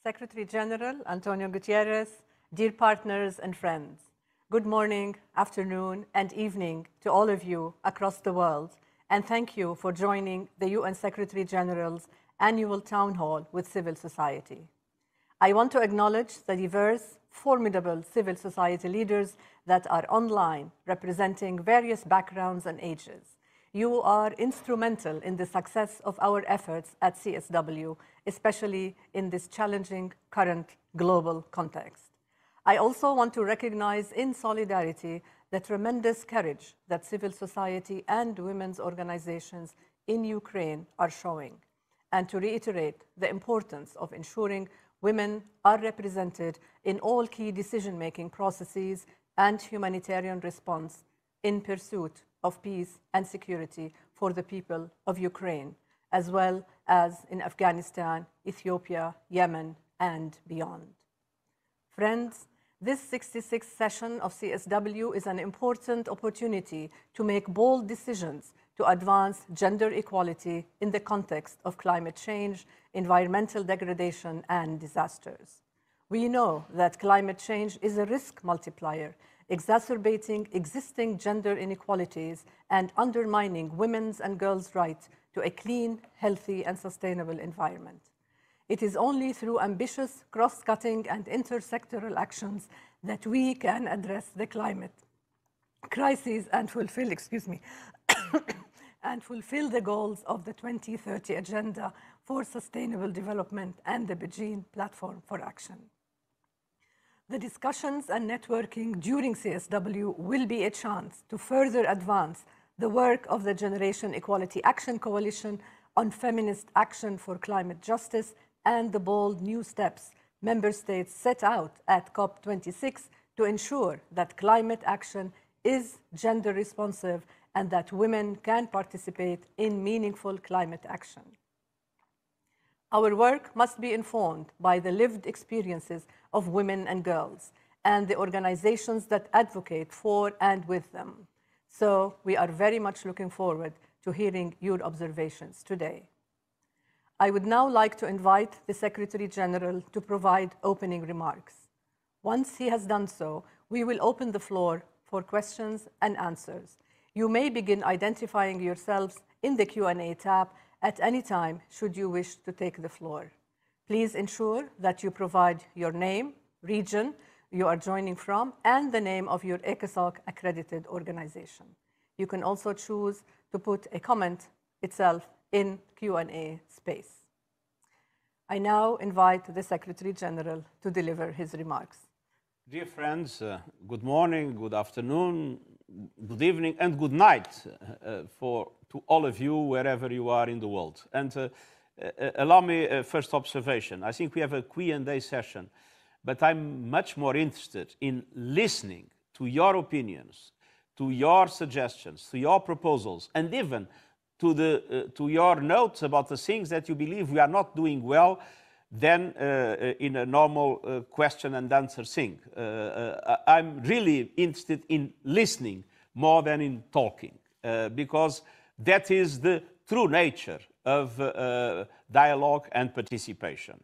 Secretary General Antonio Gutierrez, dear partners and friends, good morning, afternoon, and evening to all of you across the world, and thank you for joining the UN Secretary General's annual Town Hall with civil society. I want to acknowledge the diverse, formidable civil society leaders that are online, representing various backgrounds and ages. You are instrumental in the success of our efforts at CSW, especially in this challenging current global context. I also want to recognize in solidarity the tremendous courage that civil society and women's organizations in Ukraine are showing, and to reiterate the importance of ensuring women are represented in all key decision-making processes and humanitarian response in pursuit of peace and security for the people of Ukraine, as well as in Afghanistan, Ethiopia, Yemen, and beyond. Friends, this 66th session of CSW is an important opportunity to make bold decisions to advance gender equality in the context of climate change, environmental degradation, and disasters. We know that climate change is a risk multiplier, exacerbating existing gender inequalities and undermining women's and girls' rights to a clean, healthy, and sustainable environment. It is only through ambitious, cross-cutting, and intersectoral actions that we can address the climate crisis and fulfill, and fulfill the goals of the 2030 Agenda for Sustainable Development and the Beijing Platform for Action. The discussions and networking during CSW will be a chance to further advance the work of the Generation Equality Action Coalition on feminist action for climate justice and the bold new steps member states set out at COP26 to ensure that climate action is gender responsive and that women can participate in meaningful climate action. Our work must be informed by the lived experiences of women and girls and the organizations that advocate for and with them. So we are very much looking forward to hearing your observations today. I would now like to invite the Secretary General to provide opening remarks. Once he has done so, we will open the floor for questions and answers. You may begin identifying yourselves in the Q&A tab at any time should you wish to take the floor. Please ensure that you provide your name, region you are joining from, and the name of your ECOSOC accredited organization. You can also choose to put a comment itself in Q&A space. I now invite the Secretary General to deliver his remarks. Dear friends, good morning, good afternoon, good evening, and good night to all of you, wherever you are in the world. And allow me a first observation. I think we have a Q&A session, but I'm much more interested in listening to your opinions, to your suggestions, to your proposals, and even to your notes about the things that you believe we are not doing well than in a normal question and answer thing. I'm really interested in listening more than in talking, because that is the true nature of dialogue and participation.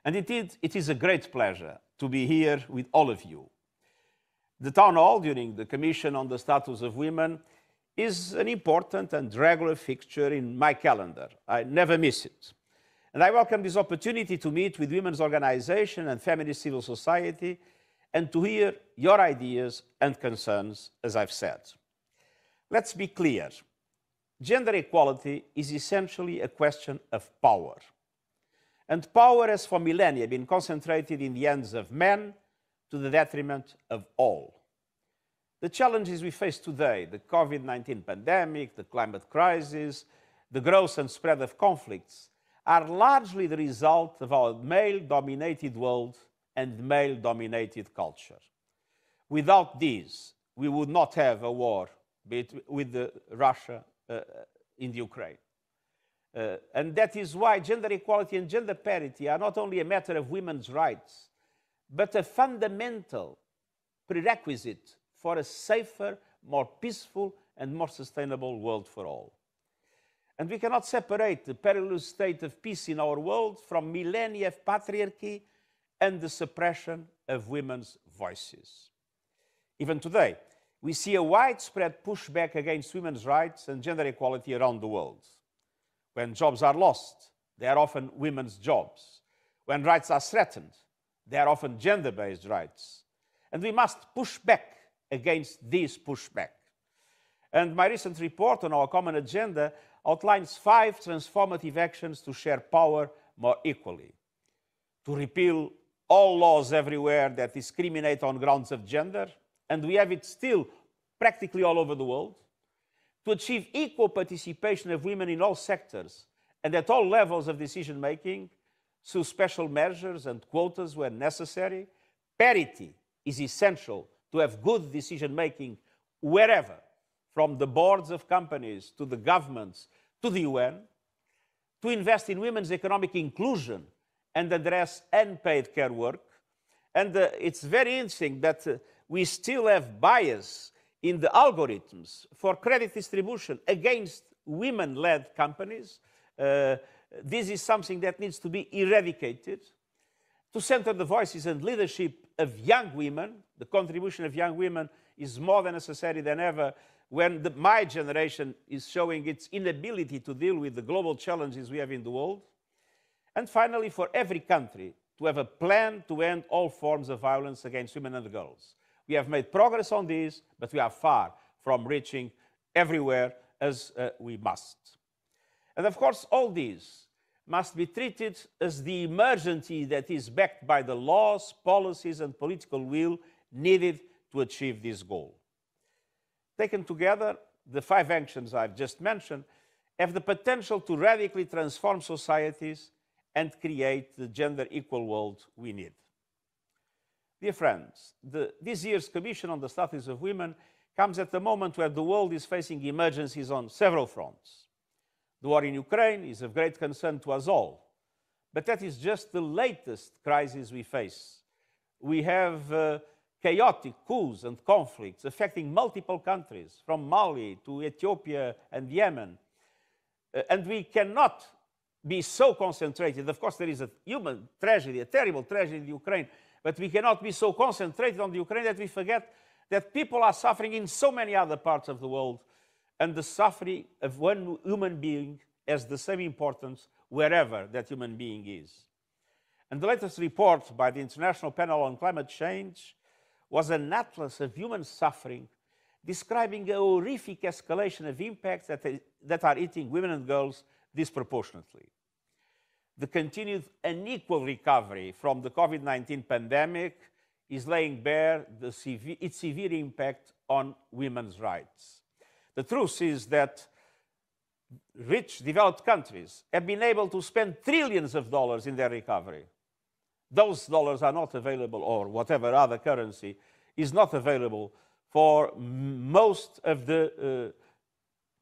And it is a great pleasure to be here with all of you. The Town Hall during the Commission on the Status of Women is an important and regular fixture in my calendar. I never miss it. And I welcome this opportunity to meet with women's organizations and feminist civil society and to hear your ideas and concerns, as I've said. Let's be clear. Gender equality is essentially a question of power. And power has for millennia been concentrated in the hands of men to the detriment of all. The challenges we face today, the COVID-19 pandemic, the climate crisis, the growth and spread of conflicts, are largely the result of our male-dominated world and male-dominated culture. Without these, we would not have a war with Russia in the Ukraine. And that is why gender equality and gender parity are not only a matter of women's rights, but a fundamental prerequisite for a safer, more peaceful, and more sustainable world for all. And we cannot separate the perilous state of peace in our world from millennia of patriarchy and the suppression of women's voices. Even today, we see a widespread pushback against women's rights and gender equality around the world. When jobs are lost, they are often women's jobs. When rights are threatened, they are often gender-based rights. And we must push back against this pushback. And my recent report on our common agenda outlines 5 transformative actions to share power more equally. To repeal all laws everywhere that discriminate on grounds of gender, and we have it still practically all over the world. To achieve equal participation of women in all sectors and at all levels of decision-making through special measures and quotas where necessary. Parity is essential to have good decision-making wherever, from the boards of companies to the governments to the UN. To invest in women's economic inclusion and address unpaid care work. And it's very interesting that we still have bias in the algorithms for credit distribution against women-led companies. This is something that needs to be eradicated. To center the voices and leadership of young women, the contribution of young women is more than necessary than ever when my generation is showing its inability to deal with the global challenges we have in the world. And finally, for every country to have a plan to end all forms of violence against women and girls. We have made progress on this, but we are far from reaching everywhere as we must. And of course, all these must be treated as the emergency that is backed by the laws, policies, and political will needed to achieve this goal. Taken together, the 5 actions I've just mentioned have the potential to radically transform societies and create the gender-equal world we need. Dear friends, this year's Commission on the Status of Women comes at a moment where the world is facing emergencies on several fronts. The war in Ukraine is of great concern to us all, but that is just the latest crisis we face. We have chaotic coups and conflicts affecting multiple countries, from Mali to Ethiopia and Yemen. And we cannot be so concentrated. Of course, there is a human tragedy, a terrible tragedy in Ukraine, but we cannot be so concentrated on the Ukraine that we forget that people are suffering in so many other parts of the world, and the suffering of one human being has the same importance wherever that human being is. And the latest report by the International Panel on Climate Change was an atlas of human suffering, describing a horrific escalation of impacts that are hitting women and girls disproportionately. The continued unequal recovery from the COVID-19 pandemic is laying bare its severe impact on women's rights. The truth is that rich, developed countries have been able to spend trillions of dollars in their recovery. Those dollars are not available, or whatever other currency is not available for most of the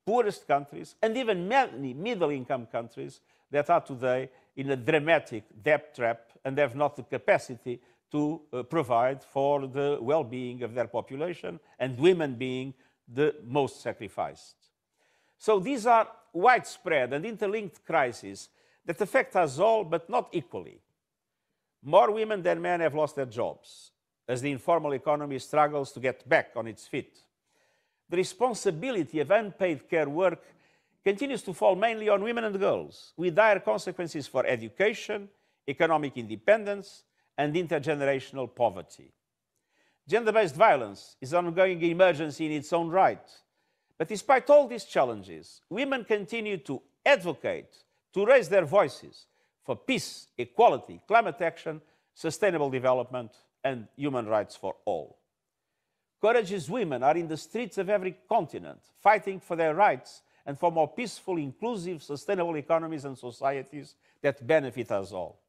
poorest countries, and even many middle-income countries that are today in a dramatic debt trap and have not the capacity to provide for the well-being of their population, and women being the most sacrificed. So these are widespread and interlinked crises that affect us all, but not equally. More women than men have lost their jobs as the informal economy struggles to get back on its feet. The responsibility of unpaid care work continues to fall mainly on women and girls, with dire consequences for education, economic independence, and intergenerational poverty. Gender-based violence is an ongoing emergency in its own right. But despite all these challenges, women continue to advocate, to raise their voices for peace, equality, climate action, sustainable development, and human rights for all. Courageous women are in the streets of every continent, fighting for their rights and for more peaceful, inclusive, sustainable economies and societies that benefit us all.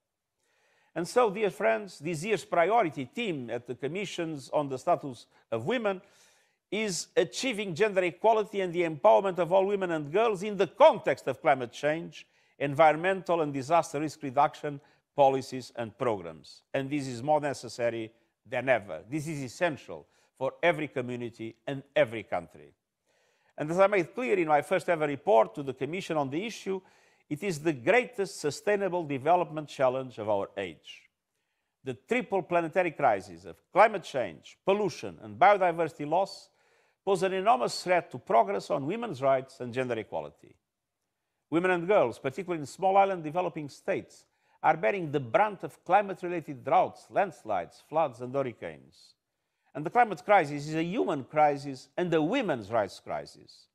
And so, dear friends, this year's priority theme at the Commissions on the Status of Women is achieving gender equality and the empowerment of all women and girls in the context of climate change, environmental and disaster risk reduction policies and programs. And this is more necessary than ever. This is essential for every community and every country. And as I made clear in my first ever report to the Commission on the issue, it is the greatest sustainable development challenge of our age. the triple planetary crises of climate change, pollution, and biodiversity loss pose an enormous threat to progress on women's rights and gender equality. Women and girls, particularly in small island developing states, are bearing the brunt of climate-related droughts, landslides, floods, and hurricanes. And the climate crisis is a human crisis and a women's rights crisis.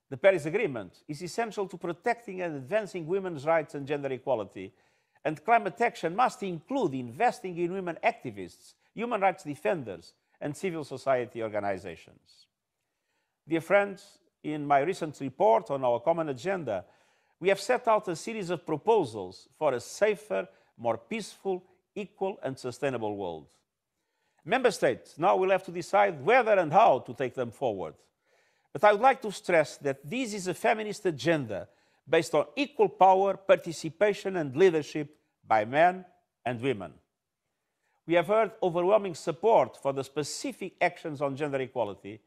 The Paris Agreement is essential to protecting and advancing women's rights and gender equality, and climate action must include investing in women activists, human rights defenders, and civil society organizations. Dear friends, in my recent report on our common agenda, we have set out a series of proposals for a safer, more peaceful, equal, and sustainable world. Member States now will have to decide whether and how to take them forward. But I would like to stress that this is a feminist agenda based on equal power, participation, and leadership by men and women. We have heard overwhelming support for the specific actions on gender equality,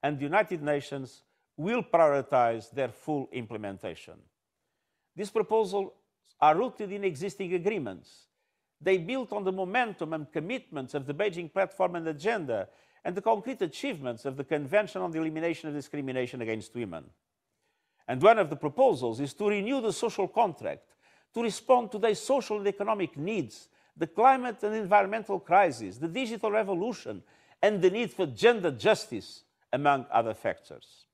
and the United Nations will prioritize their full implementation. These proposals are rooted in existing agreements. They build on the momentum and commitments of the Beijing Platform and Agenda and the concrete achievements of the Convention on the Elimination of Discrimination Against Women. And one of the proposals is to renew the social contract, to respond to today's social and economic needs, the climate and environmental crisis, the digital revolution, and the need for gender justice, among other factors.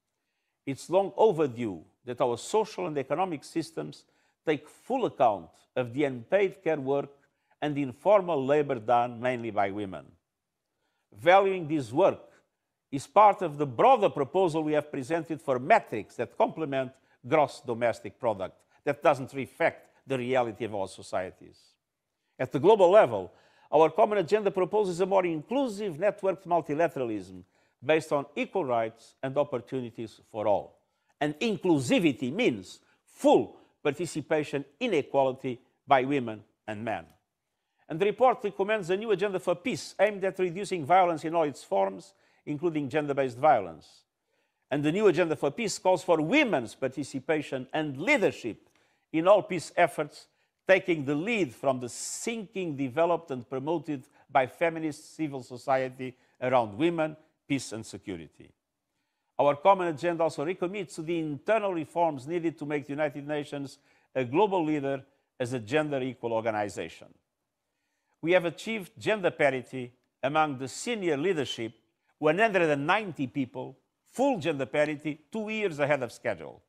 It's long overdue that our social and economic systems take full account of the unpaid care work and informal labor done mainly by women. Valuing this work is part of the broader proposal we have presented for metrics that complement gross domestic product, that doesn't reflect the reality of our societies. At the global level, our common agenda proposes a more inclusive networked multilateralism based on equal rights and opportunities for all. And inclusivity means full participation in equality by women and men. And the report recommends a new agenda for peace aimed at reducing violence in all its forms, including gender-based violence. And the new agenda for peace calls for women's participation and leadership in all peace efforts, taking the lead from the thinking developed and promoted by feminist civil society around women, peace and security. Our common agenda also recommits to the internal reforms needed to make the United Nations a global leader as a gender-equal organization. We have achieved gender parity among the senior leadership, 190 people, full gender parity 2 years ahead of schedule.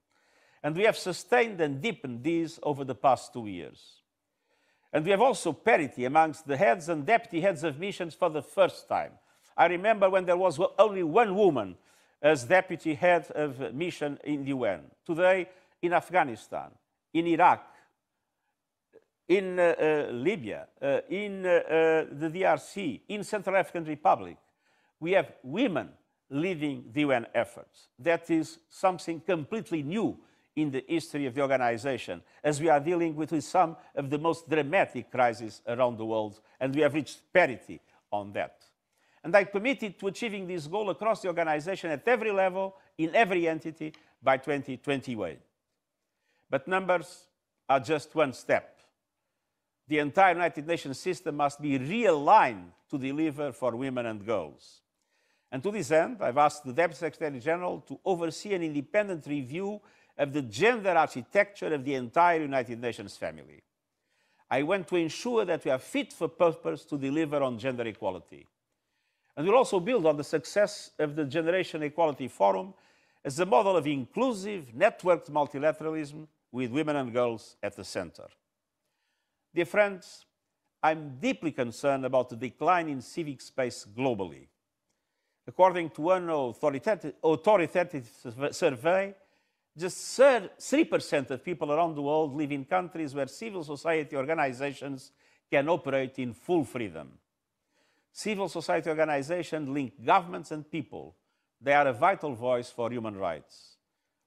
And we have sustained and deepened these over the past 2 years. And we have also parity amongst the heads and deputy heads of missions for the first time. I remember when there was only one woman as deputy head of mission in the UN. Today, in Afghanistan, in Iraq, in Libya, in the DRC, in Central African Republic, we have women leading the UN efforts. That is something completely new in the history of the organization, as we are dealing with some of the most dramatic crises around the world, and we have reached parity on that. And I committed to achieving this goal across the organization at every level, in every entity, by 2028. But numbers are just one step. The entire United Nations system must be realigned to deliver for women and girls. And to this end, I've asked the Deputy Secretary General to oversee an independent review of the gender architecture of the entire United Nations family. I want to ensure that we are fit for purpose to deliver on gender equality. And we'll also build on the success of the Generation Equality Forum as a model of inclusive, networked multilateralism with women and girls at the center. Dear friends, I'm deeply concerned about the decline in civic space globally. According to one authoritative survey, just 3% of people around the world live in countries where civil society organizations can operate in full freedom. Civil society organizations link governments and people. They are a vital voice for human rights.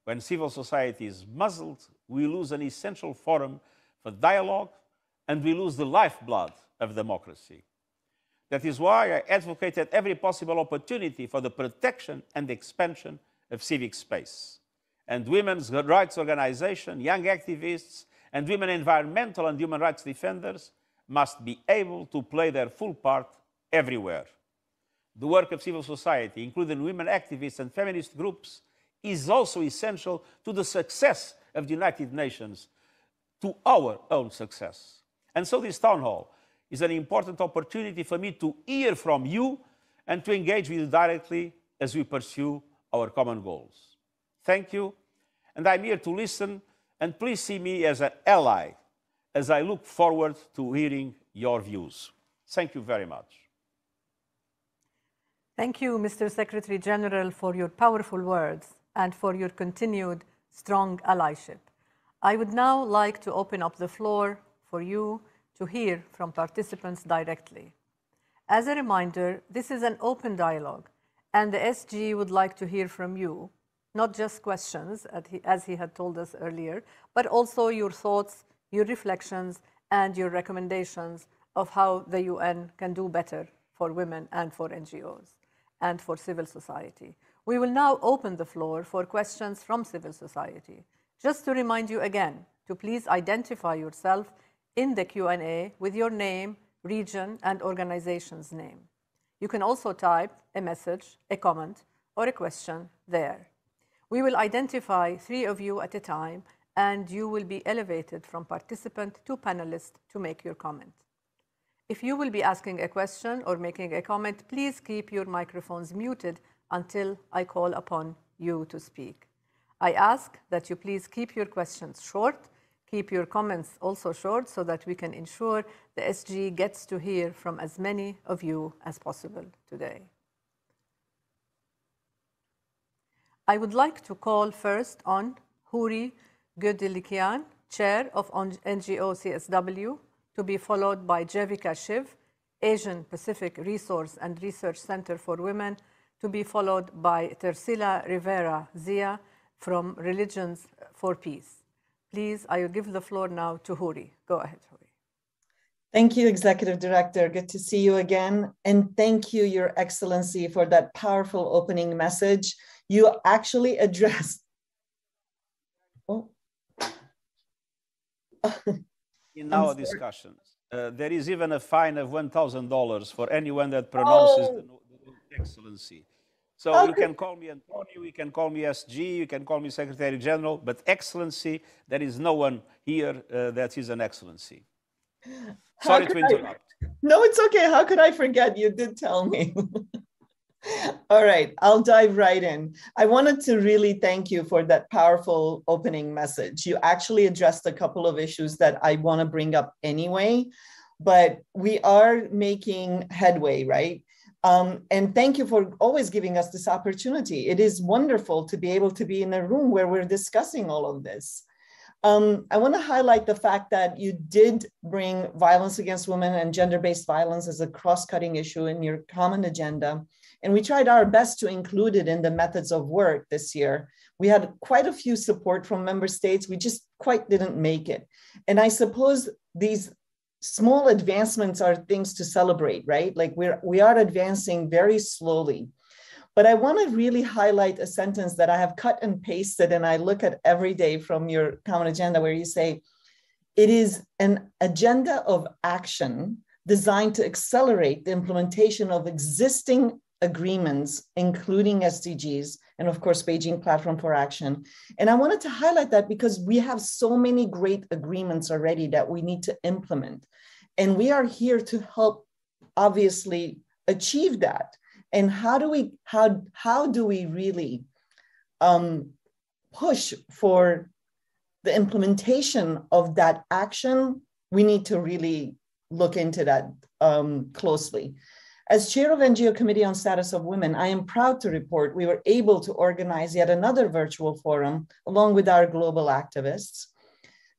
When civil society is muzzled, we lose an essential forum for dialogue, and we lose the lifeblood of democracy. That is why I advocated every possible opportunity for the protection and expansion of civic space. And women's rights organizations, young activists, and women environmental and human rights defenders must be able to play their full part everywhere. The work of civil society, including women activists and feminist groups, is also essential to the success of the United Nations, to our own success. And so this town hall is an important opportunity for me to hear from you and to engage with you directly as we pursue our common goals. Thank you, and I'm here to listen, and please see me as an ally as I look forward to hearing your views. Thank you very much. Thank you, Mr. Secretary General, for your powerful words and for your continued strong allyship. I would now like to open up the floor for you to hear from participants directly. As a reminder, this is an open dialogue, and the SG would like to hear from you, not just questions, as he had told us earlier, but also your thoughts, your reflections, and your recommendations of how the UN can do better for women and for NGOs and for civil society. We will now open the floor for questions from civil society. Just to remind you again, to please identify yourself in the Q&A with your name, region, and organization's name. You can also type a message, a comment, or a question there. We will identify 3 of you at a time, and you will be elevated from participant to panelist to make your comment. If you will be asking a question or making a comment, please keep your microphones muted until I call upon you to speak. I ask that you please keep your questions short, keep your comments also short, so that we can ensure the SG gets to hear from as many of you as possible today. I would like to call first on Huri Gödelikian, Chair of NGO CSW, to be followed by Jevika Shiv, Asian Pacific Resource and Research Center for Women, to be followed by Tercila Rivera Zia from Religions for Peace. Please, I will give the floor now to Huri. Go ahead, Huri. Thank you, Executive Director. Good to see you again. And thank you, Your Excellency, for that powerful opening message. You actually addressed... Oh. In our discussions, there is even a fine of $1,000 for anyone that pronounces the word Excellency. So okay. You can call me Antonio, you can call me SG, you can call me Secretary General, but Excellency, there is no one here that is an Excellency. Sorry to interrupt. No, it's okay. How could I forget? You did tell me. All right, I'll dive right in. I wanted to really thank you for that powerful opening message. You actually addressed a couple of issues that I want to bring up anyway, but we are making headway, right? And thank you for always giving us this opportunity. It is wonderful to be able to be in a room where we're discussing all of this. I want to highlight the fact that you did bring violence against women and gender-based violence as a cross-cutting issue in your common agenda. And we tried our best to include it in the methods of work this year. We had quite a few support from member states. We just quite didn't make it. And I suppose these small advancements are things to celebrate, right? Like we are advancing very slowly. But I want to really highlight a sentence that I have cut and pasted and I look at every day from your common agenda where you say, it is an agenda of action designed to accelerate the implementation of existing agreements, including SDGs, and of course, Beijing Platform for Action. And I wanted to highlight that because we have so many great agreements already that we need to implement. And we are here to help, obviously, achieve that. And how do we really push for the implementation of that action? We need to really look into that closely. As chair of NGO Committee on Status of Women, I am proud to report we were able to organize yet another virtual forum along with our global activists.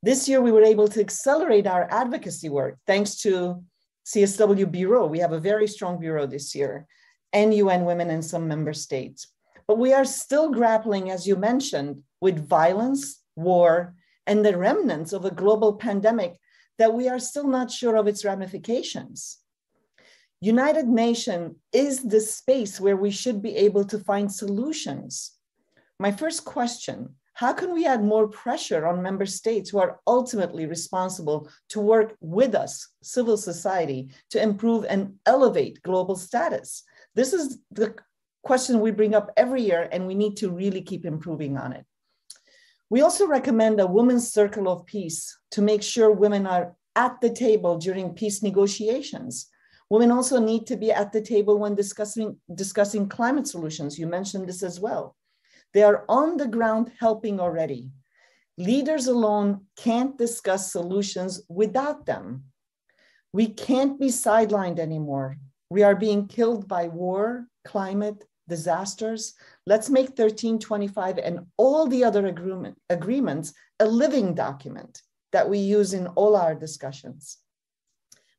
This year, we were able to accelerate our advocacy work thanks to CSW Bureau. We have a very strong bureau this year, and UN Women in some member states. But we are still grappling, as you mentioned, with violence, war, and the remnants of a global pandemic that we are still not sure of its ramifications. United Nations is the space where we should be able to find solutions. My first question, How can we add more pressure on member states who are ultimately responsible to work with us, civil society, to improve and elevate global status? This is the question we bring up every year, and we need to really keep improving on it. We also recommend a women's circle of peace to make sure women are at the table during peace negotiations. Women also need to be at the table when discussing climate solutions. You mentioned this as well. They are on the ground helping already. Leaders alone can't discuss solutions without them. We can't be sidelined anymore. We are being killed by war, climate, disasters. Let's make 1325 and all the other agreements a living document that we use in all our discussions.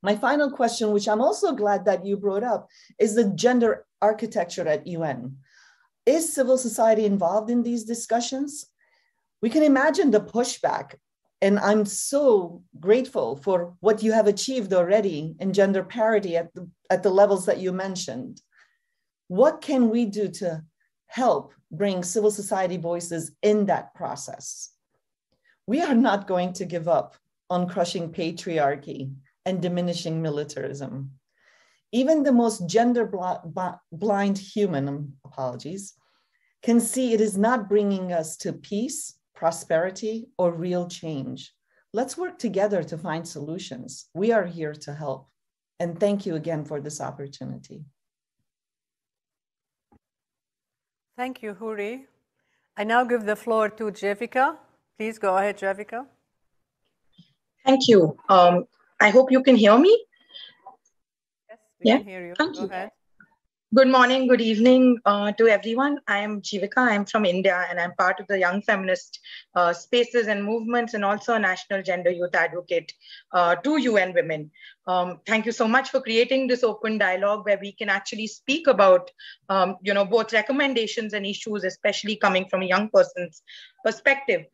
My final question, which I'm also glad that you brought up, is the gender architecture at UN. Is civil society involved in these discussions? We can imagine the pushback, and I'm so grateful for what you have achieved already in gender parity at the levels that you mentioned. What can we do to help bring civil society voices in that process? We are not going to give up on crushing patriarchy and diminishing militarism. Even the most gender blind human, apologies, can see it is not bringing us to peace, prosperity, or real change. Let's work together to find solutions. We are here to help. And thank you again for this opportunity. Thank you, Huri. I now give the floor to Jevika. Please go ahead, Jevika. Thank you. I hope you can hear me. Yes, we can hear you. Thank Go you. ahead. Good morning, good evening to everyone. I am Jivika. I'm from India, and I'm part of the Young Feminist Spaces and Movements, and also a National Gender Youth Advocate to UN Women. Thank you so much for creating this open dialogue where we can actually speak about, both recommendations and issues, especially coming from a young person's perspective.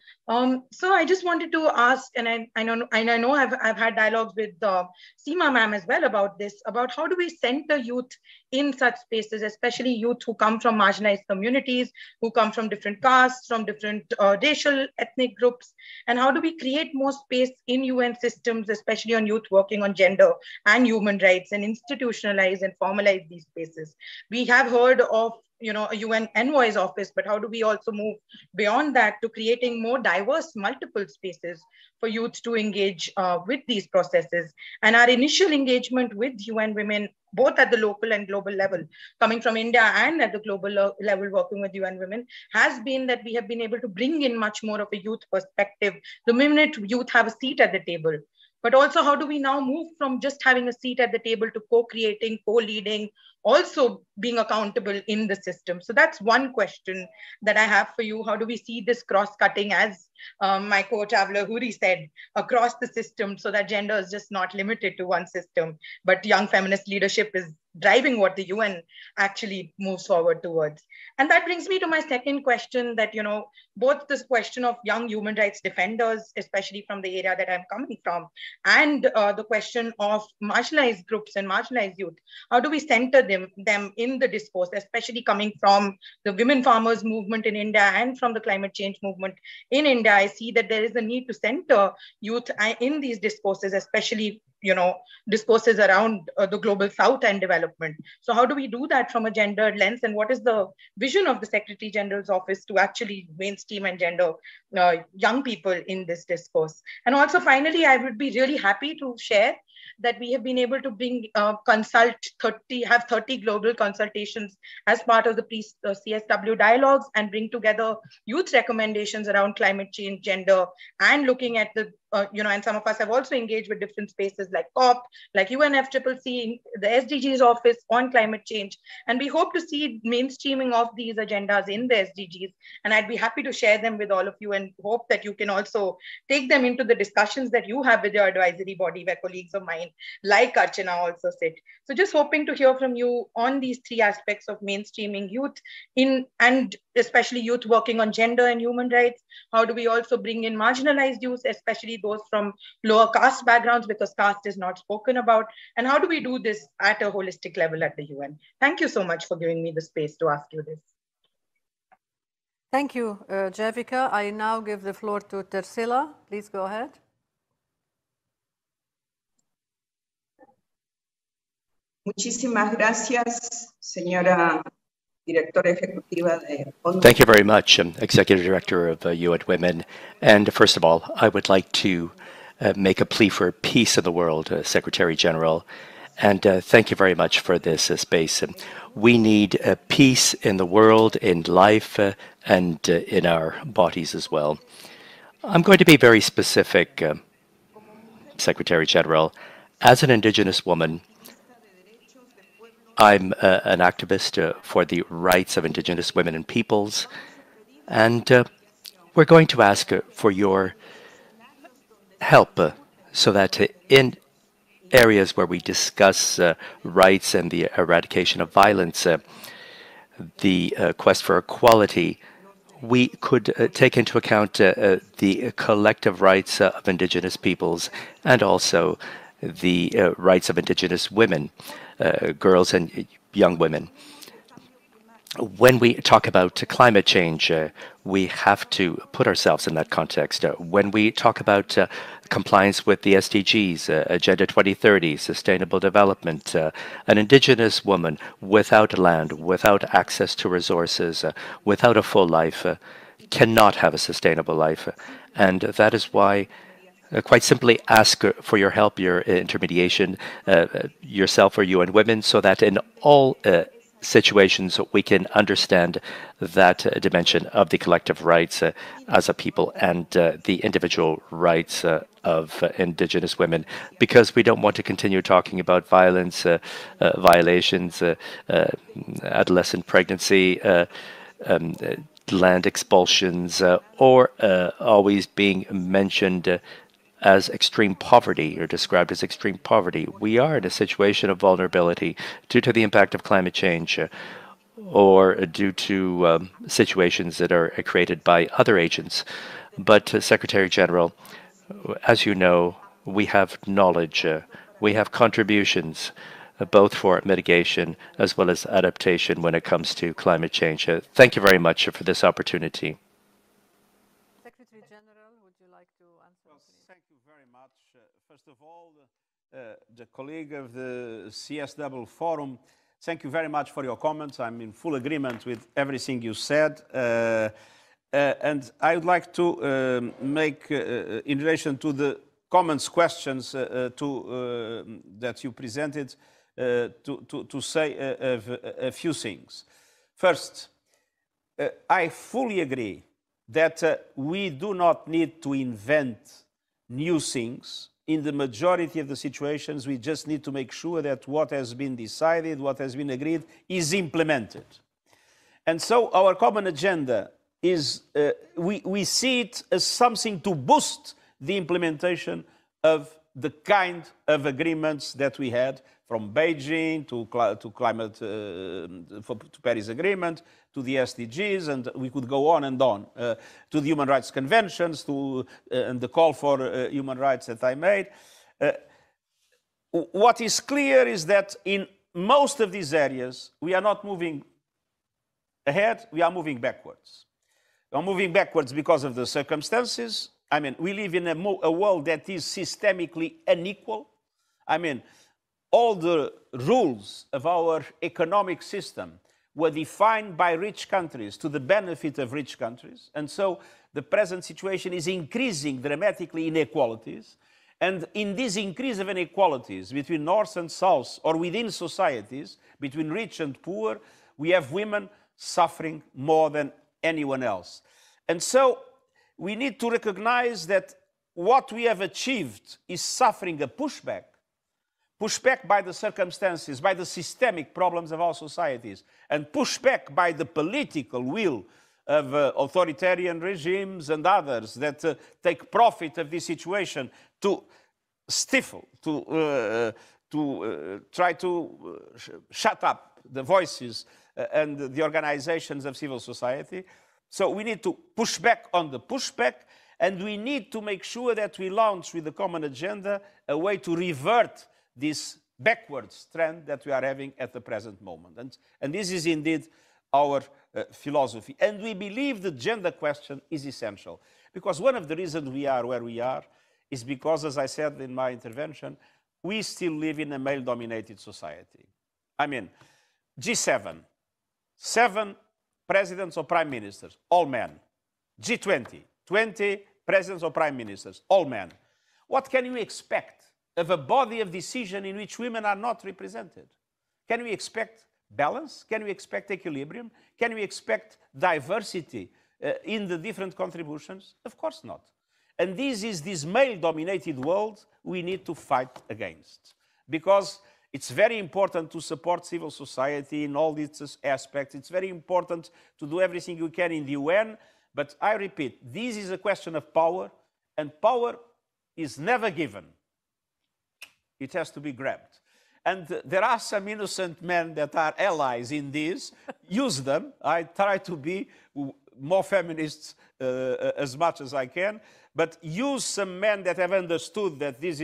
So I just wanted to ask, and I know I've had dialogues with Seema ma'am as well about this, about how do we center youth in such spaces, especially youth who come from marginalized communities, who come from different castes, from different racial, ethnic groups, and how do we create more space in UN systems, especially on youth working on gender and human rights, and institutionalize and formalize these spaces. We have heard of a UN envoy's office, but how do we also move beyond that to creating more diverse, multiple spaces for youth to engage with these processes? And our initial engagement with UN Women, both at the local and global level, coming from India and at the global level working with UN Women, has been that we have been able to bring in much more of a youth perspective the minute youth have a seat at the table. But also, how do we now move from just having a seat at the table to co-creating, co-leading, also being accountable in the system? So that's one question that I have for you. How do we see this cross-cutting, as my co-traveler Huri said, across the system, so that gender is just not limited to one system, but young feminist leadership is driving what the UN actually moves forward towards? And that brings me to my second question, that, both this question of young human rights defenders, especially from the area that I'm coming from, and the question of marginalized groups and marginalized youth, how do we center them in the discourse, especially coming from the women farmers movement in India and from the climate change movement in India? I see that there is a need to center youth in these discourses, especially discourses around the global south and development. So how do we do that from a gendered lens, and what is the vision of the Secretary General's office to actually mainstream and gender young people in this discourse? And also, finally, I would be really happy to share that we have been able to bring 30 global consultations as part of the CSW dialogues, and bring together youth recommendations around climate change, gender, and looking at the and some of us have also engaged with different spaces like COP, like UNFCCC, the SDGs office on climate change. And we hope to see mainstreaming of these agendas in the SDGs. And I'd be happy to share them with all of you, and hope that you can also take them into the discussions that you have with your advisory body, where colleagues of mine like Archana also sit. So just hoping to hear from you on these three aspects of mainstreaming youth and especially youth working on gender and human rights. How do we also bring in marginalized youth, especially those from lower caste backgrounds, because caste is not spoken about? And how do we do this at a holistic level at the UN? Thank you so much for giving me the space to ask you this. Thank you, Javika. I now give the floor to Tersila. Please go ahead. Muchísimas gracias, señora directora ejecutiva de ONU. Thank you very much, Executive Director of UN Women. And first of all, I would like to make a plea for peace in the world, Secretary General. And thank you very much for this space. We need peace in the world, in life, and in our bodies as well. I'm going to be very specific, Secretary General. As an Indigenous woman, I'm an activist for the rights of Indigenous women and peoples, and we're going to ask for your help so that in areas where we discuss rights and the eradication of violence, the quest for equality, we could take into account the collective rights of Indigenous peoples and also the rights of Indigenous women, girls and young women. When we talk about climate change, we have to put ourselves in that context. When we talk about compliance with the SDGs, Agenda 2030, sustainable development, an Indigenous woman without land, without access to resources, without a full life, cannot have a sustainable life. And that is why quite simply ask for your help, your intermediation, yourself or UN Women, so that in all situations we can understand that dimension of the collective rights as a people and the individual rights of Indigenous women, because we don't want to continue talking about violence, violations, adolescent pregnancy, land expulsions, or always being mentioned as extreme poverty or described as extreme poverty. We are in a situation of vulnerability due to the impact of climate change or due to situations that are created by other agents. But Secretary General, as you know, we have knowledge, we have contributions, both for mitigation as well as adaptation when it comes to climate change. Thank you very much for this opportunity. Secretary General, would you like to answer? Well, thank you very much. First of all, the colleague of the CSW Forum, thank you very much for your comments. I'm in full agreement with everything you said. And I would like to make, in relation to the comments, questions that you presented, to say a few things. First, I fully agree that we do not need to invent new things. In the majority of the situations, we just need to make sure that what has been decided, what has been agreed, is implemented. And so our common agenda is, we see it as something to boost the implementation of the kind of agreements that we had, from Beijing to climate, to Paris Agreement, to the SDGs, and we could go on and on, to the human rights conventions, and the call for human rights that I made. What is clear is that in most of these areas, we are not moving ahead, we are moving backwards. We are moving backwards because of the circumstances. I mean, we live in a world that is systemically unequal. I mean, all the rules of our economic system were defined by rich countries to the benefit of rich countries. And so the present situation is increasing dramatically inequalities. And in this increase of inequalities between North and South, or within societies, between rich and poor, we have women suffering more than anyone else. And so we need to recognize that what we have achieved is suffering a pushback by the circumstances, by the systemic problems of our societies, and pushback by the political will of authoritarian regimes and others that take profit of this situation to stifle, to try to shut up the voices and the organizations of civil society. So we need to push back on the pushback, and we need to make sure that we launch with the common agenda a way to revert this backwards trend that we are having at the present moment. And this is indeed our philosophy. And we believe the gender question is essential. Because one of the reasons we are where we are is because, as I said in my intervention, we still live in a male-dominated society. I mean, G7, 7 presidents or prime ministers, all men. G20, 20 presidents or prime ministers, all men. What can you expect of a body of decision in which women are not represented? Can we expect balance? Can we expect equilibrium? Can we expect diversity in the different contributions? Of course not. And this is this male-dominated world we need to fight against. Because it's very important to support civil society in all its aspects. It's very important to do everything you can in the UN. But I repeat, this is a question of power, and power is never given. It has to be grabbed. And there are some innocent men that are allies in this. Use them. I try to be more feminist as much as I can. But use some men that have understood that this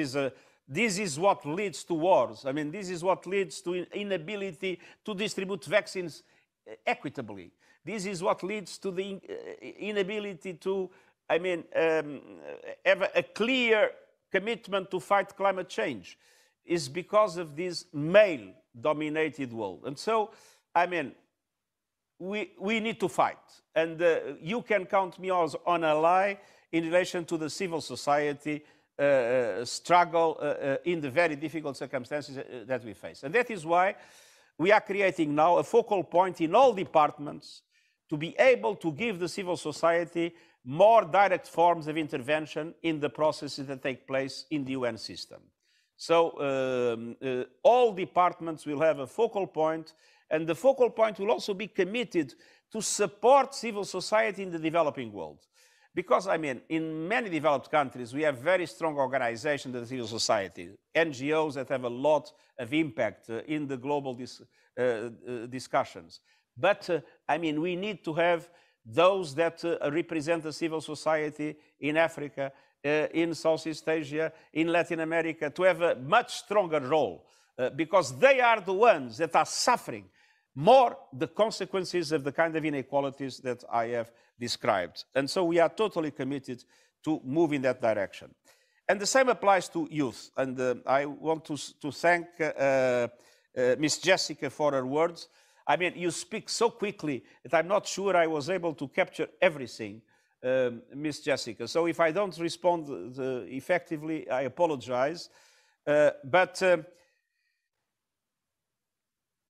is what leads to wars. I mean, this is what leads to inability to distribute vaccines equitably. This is what leads to the inability to, have a clear commitment to fight climate change. Is because of this male-dominated world. And so, we need to fight. And you can count me as an ally in relation to the civil society struggle in the very difficult circumstances that we face. And that is why we are creating now a focal point in all departments to be able to give the civil society more direct forms of intervention in the processes that take place in the UN system. So all departments will have a focal point, and the focal point will also be committed to support civil society in the developing world. Because, in many developed countries, we have very strong organizations of the civil society, NGOs that have a lot of impact in the global discussions. But, we need to have those that represent the civil society in Africa, in Southeast Asia, in Latin America, to have a much stronger role, because they are the ones that are suffering more the consequences of the kind of inequalities that I have described. And so we are totally committed to move in that direction. And the same applies to youth. And I want to thank Ms. Jessica for her words. You speak so quickly that I'm not sure I was able to capture everything. Ms. Jessica. So if I don't respond effectively, I apologize. But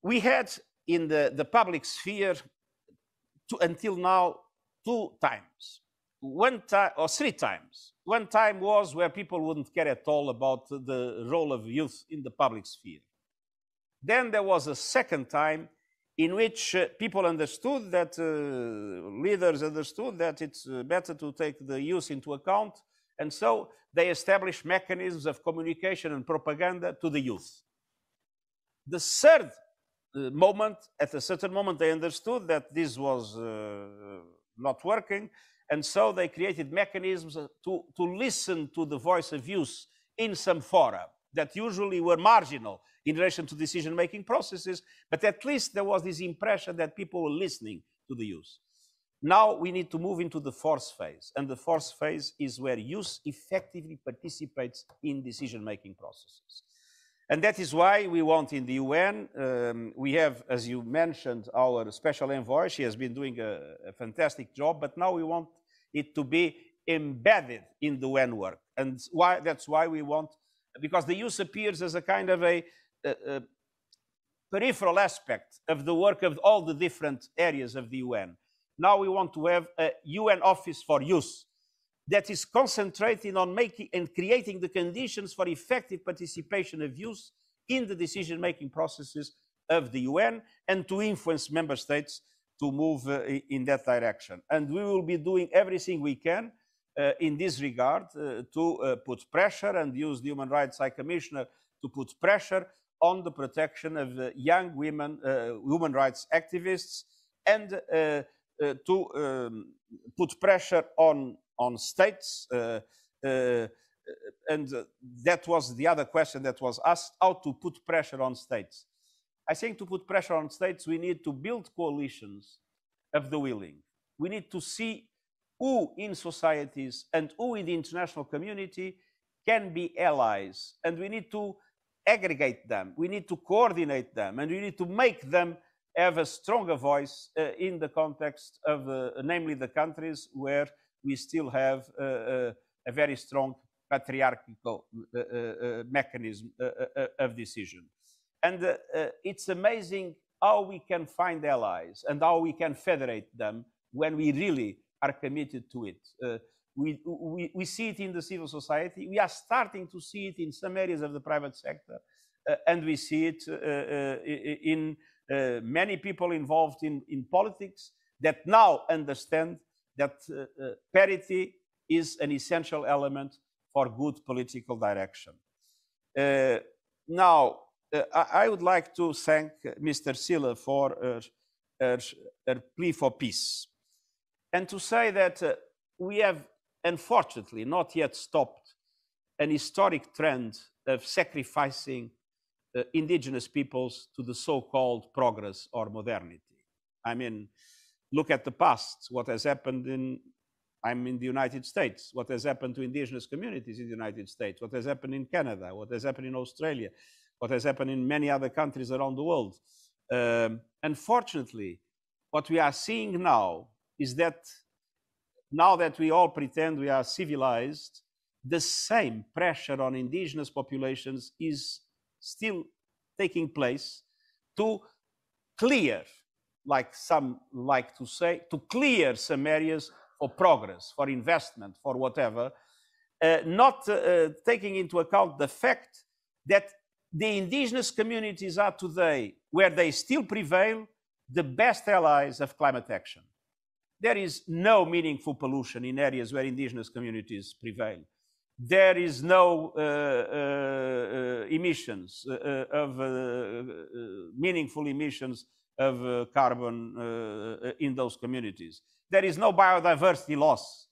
we had in the public sphere until now 2 times. 1 time or 3 times. 1 time was where people wouldn't care at all about the role of youth in the public sphere. Then there was a 2nd time in which people understood that, leaders understood that it's better to take the youth into account, and so they established mechanisms of communication and propaganda to the youth. The 3rd moment, at a certain moment, they understood that this was not working, and so they created mechanisms to listen to the voice of youth in some fora that usually were marginal in relation to decision-making processes, but at least there was this impression that people were listening to the youth. Now we need to move into the 4th phase, and the 4th phase is where youth effectively participates in decision-making processes. And that is why we want in the UN, we have, as you mentioned, our special envoy. She has been doing a fantastic job, but now we want it to be embedded in the UN work. And that's why we want, because the youth appears as a kind of a peripheral aspect of the work of all the different areas of the UN. Now we want to have a UN office for youth that is concentrating on making and creating the conditions for effective participation of youth in the decision-making processes of the UN and to influence member states to move in that direction. And we will be doing everything we can in this regard to put pressure and use the Human Rights High Commissioner to put pressure on the protection of young women, human rights activists, and to put pressure on states. And that was the other question that was asked, how to put pressure on states. I think to put pressure on states, we need to build coalitions of the willing. We need to see who in societies and who in the international community can be allies. And we need to aggregate them. We need to coordinate them. And we need to make them have a stronger voice in the context of, namely, the countries where we still have a very strong patriarchal mechanism of decision. And it's amazing how we can find allies and how we can federate them when we really are committed to it. We see it in the civil society. We are starting to see it in some areas of the private sector. And we see it in many people involved in politics that now understand that parity is an essential element for good political direction. Now, I would like to thank Mr. Silla for her plea for peace, and to say that we have unfortunately not yet stopped an historic trend of sacrificing indigenous peoples to the so-called progress or modernity. I mean, look at the past, what has happened I'm in the United States, what has happened to indigenous communities in the United States, what has happened in Canada, what has happened in Australia, what has happened in many other countries around the world. Unfortunately, what we are seeing now is that now that we all pretend we are civilized, the same pressure on indigenous populations is still taking place to clear, like some like to say, to clear some areas for progress, for investment, for whatever, not taking into account the fact that the indigenous communities are today, where they still prevail, the best allies of climate action. There is no meaningful pollution in areas where indigenous communities prevail. There is no emissions of meaningful emissions of carbon in those communities. There is no biodiversity loss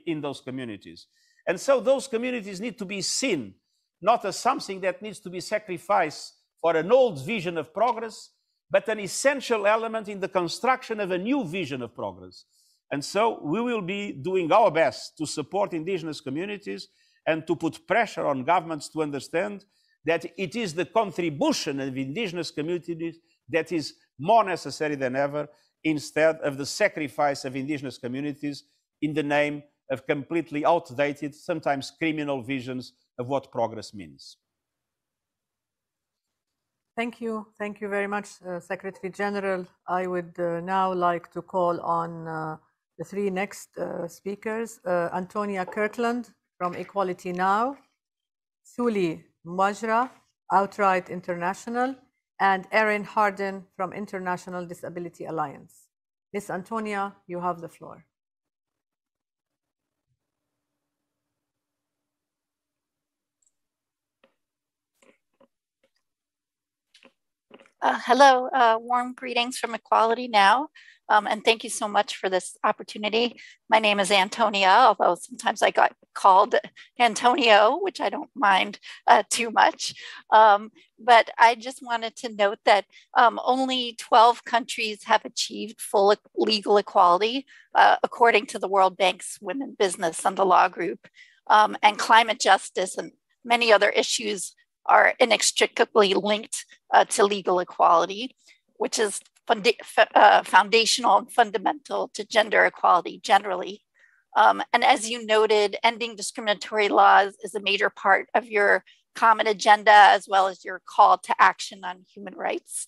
in those communities. And so those communities need to be seen not as something that needs to be sacrificed for an old vision of progress, but an essential element in the construction of a new vision of progress. And so we will be doing our best to support indigenous communities and to put pressure on governments to understand that it is the contribution of indigenous communities that is more necessary than ever, instead of the sacrifice of indigenous communities in the name of completely outdated, sometimes criminal visions of what progress means. Thank you. Thank you very much, Secretary General. I would now like to call on the three next speakers, Antonia Kirtland from Equality Now, Suli Mwajra, Outright International, and Erin Harden from International Disability Alliance. Ms. Antonia, you have the floor. Hello, warm greetings from Equality Now, and thank you so much for this opportunity. My name is Antonia, although sometimes I got called Antonio, which I don't mind too much. But I just wanted to note that only 12 countries have achieved full legal equality, according to the World Bank's Women Business and the Law Group, and climate justice and many other issues are inextricably linked to legal equality, which is foundational and fundamental to gender equality generally. And as you noted, ending discriminatory laws is a major part of your common agenda, as well as your call to action on human rights.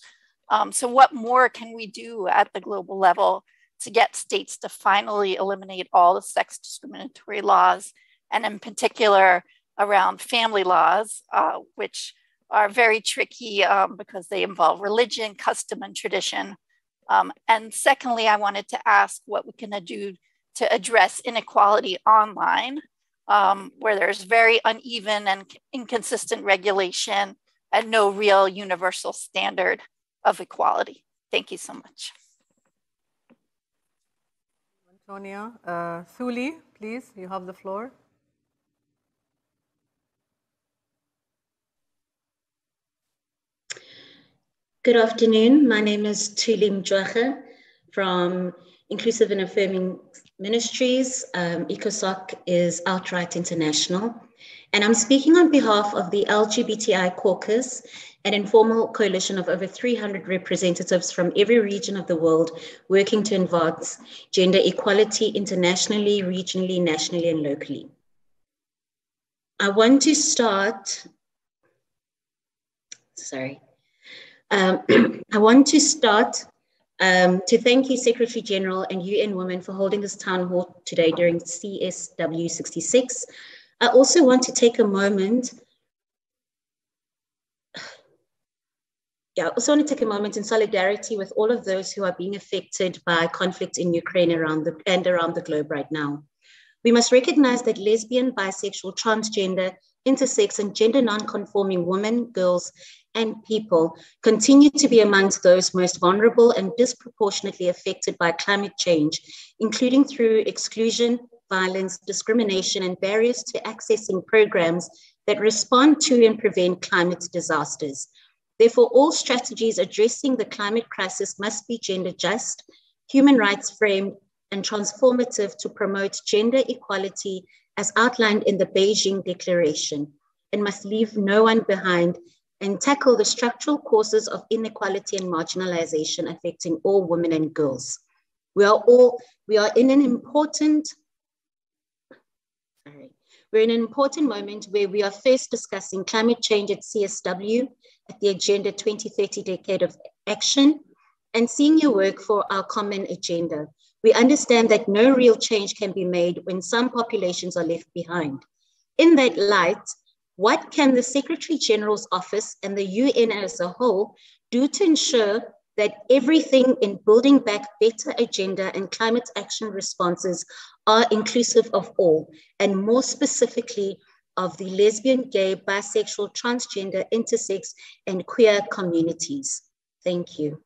So what more can we do at the global level to get states to finally eliminate all the sex discriminatory laws, and in particular, around family laws, which are very tricky because they involve religion, custom, and tradition. And secondly, I wanted to ask what we can do to address inequality online, where there's very uneven and inconsistent regulation and no real universal standard of equality. Thank you so much. Antonia, Suli, please, you have the floor. Good afternoon. My name is Tulim Dwache from Inclusive and Affirming Ministries. ECOSOC is Outright International. And I'm speaking on behalf of the LGBTI Caucus, an informal coalition of over 300 representatives from every region of the world working to advance gender equality internationally, regionally, nationally, and locally. I want to start, to thank you, Secretary General and UN Women, for holding this town hall today during CSW66. I also want to take a moment. I also want to take a moment in solidarity with all of those who are being affected by conflict in Ukraine around the globe right now. We must recognize that lesbian, bisexual, transgender, intersex, and gender non-conforming women, girls, and people continue to be amongst those most vulnerable and disproportionately affected by climate change, including through exclusion, violence, discrimination, and barriers to accessing programs that respond to and prevent climate disasters. Therefore, all strategies addressing the climate crisis must be gender just, human rights framed, and transformative to promote gender equality as outlined in the Beijing Declaration, and must leave no one behind and tackle the structural causes of inequality and marginalization affecting all women and girls. We are in an important moment where we are first discussing climate change at CSW at the Agenda 2030 Decade of Action and seeing your work for our common agenda. We understand that no real change can be made when some populations are left behind. In that light, what can the Secretary General's office and the UN as a whole do to ensure that everything in building back better agenda and climate action responses are inclusive of all, and more specifically of the lesbian, gay, bisexual, transgender, intersex, and queer communities? Thank you.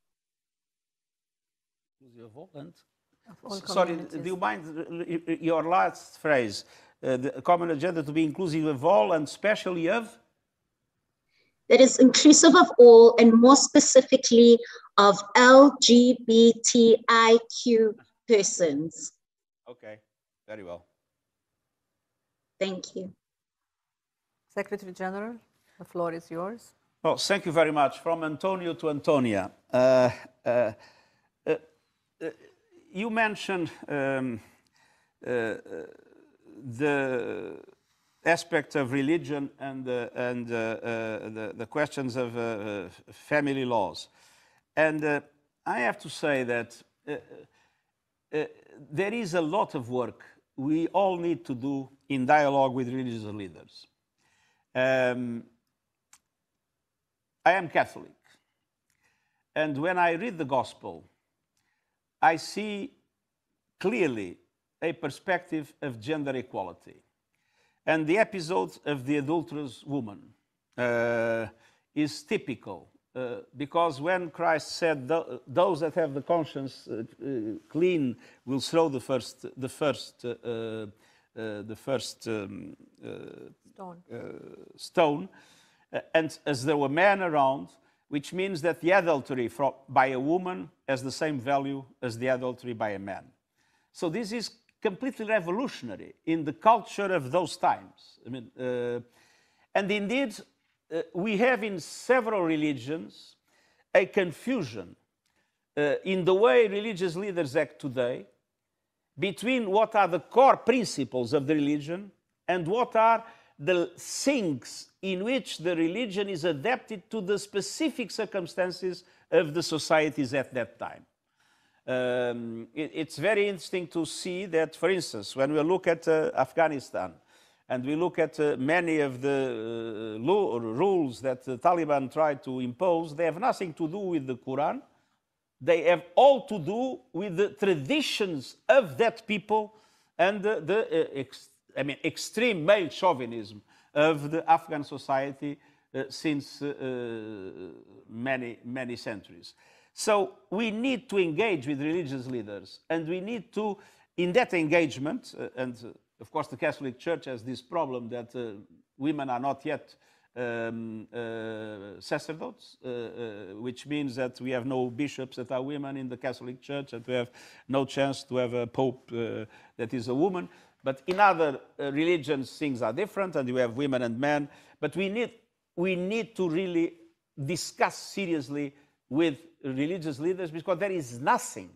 Sorry, do you mind your last phrase? The common agenda to be inclusive of all and especially of? That is inclusive of all and more specifically of LGBTIQ persons. Okay, very well. Thank you. Secretary General, the floor is yours. Well, thank you very much. From Antonio to Antonia. You mentioned the aspect of religion and the questions of family laws. And I have to say that there is a lot of work we all need to do in dialogue with religious leaders. I am Catholic. And when I read the gospel, I see clearly a perspective of gender equality. And the episode of the adulterous woman is typical because when Christ said, "Those that have the conscience clean will throw the first stone," and as there were men around, which means that the adultery by a woman has the same value as the adultery by a man. So this is completely revolutionary in the culture of those times. I mean, and indeed, we have in several religions a confusion in the way religious leaders act today between what are the core principles of the religion and what are the things in which the religion is adapted to the specific circumstances of the societies at that time. It's very interesting to see that, for instance, when we look at Afghanistan and we look at many of the rules that the Taliban tried to impose, they have nothing to do with the Quran. They have all to do with the traditions of that people and the extreme male chauvinism of the Afghan society since many centuries. So we need to engage with religious leaders, and we need to, in that engagement, and of course the Catholic Church has this problem that women are not yet sacerdotes, which means that we have no bishops that are women in the Catholic Church, and we have no chance to have a pope that is a woman. But in other religions, things are different, and you have women and men. But we need to really discuss seriously with religious leaders, because there is nothing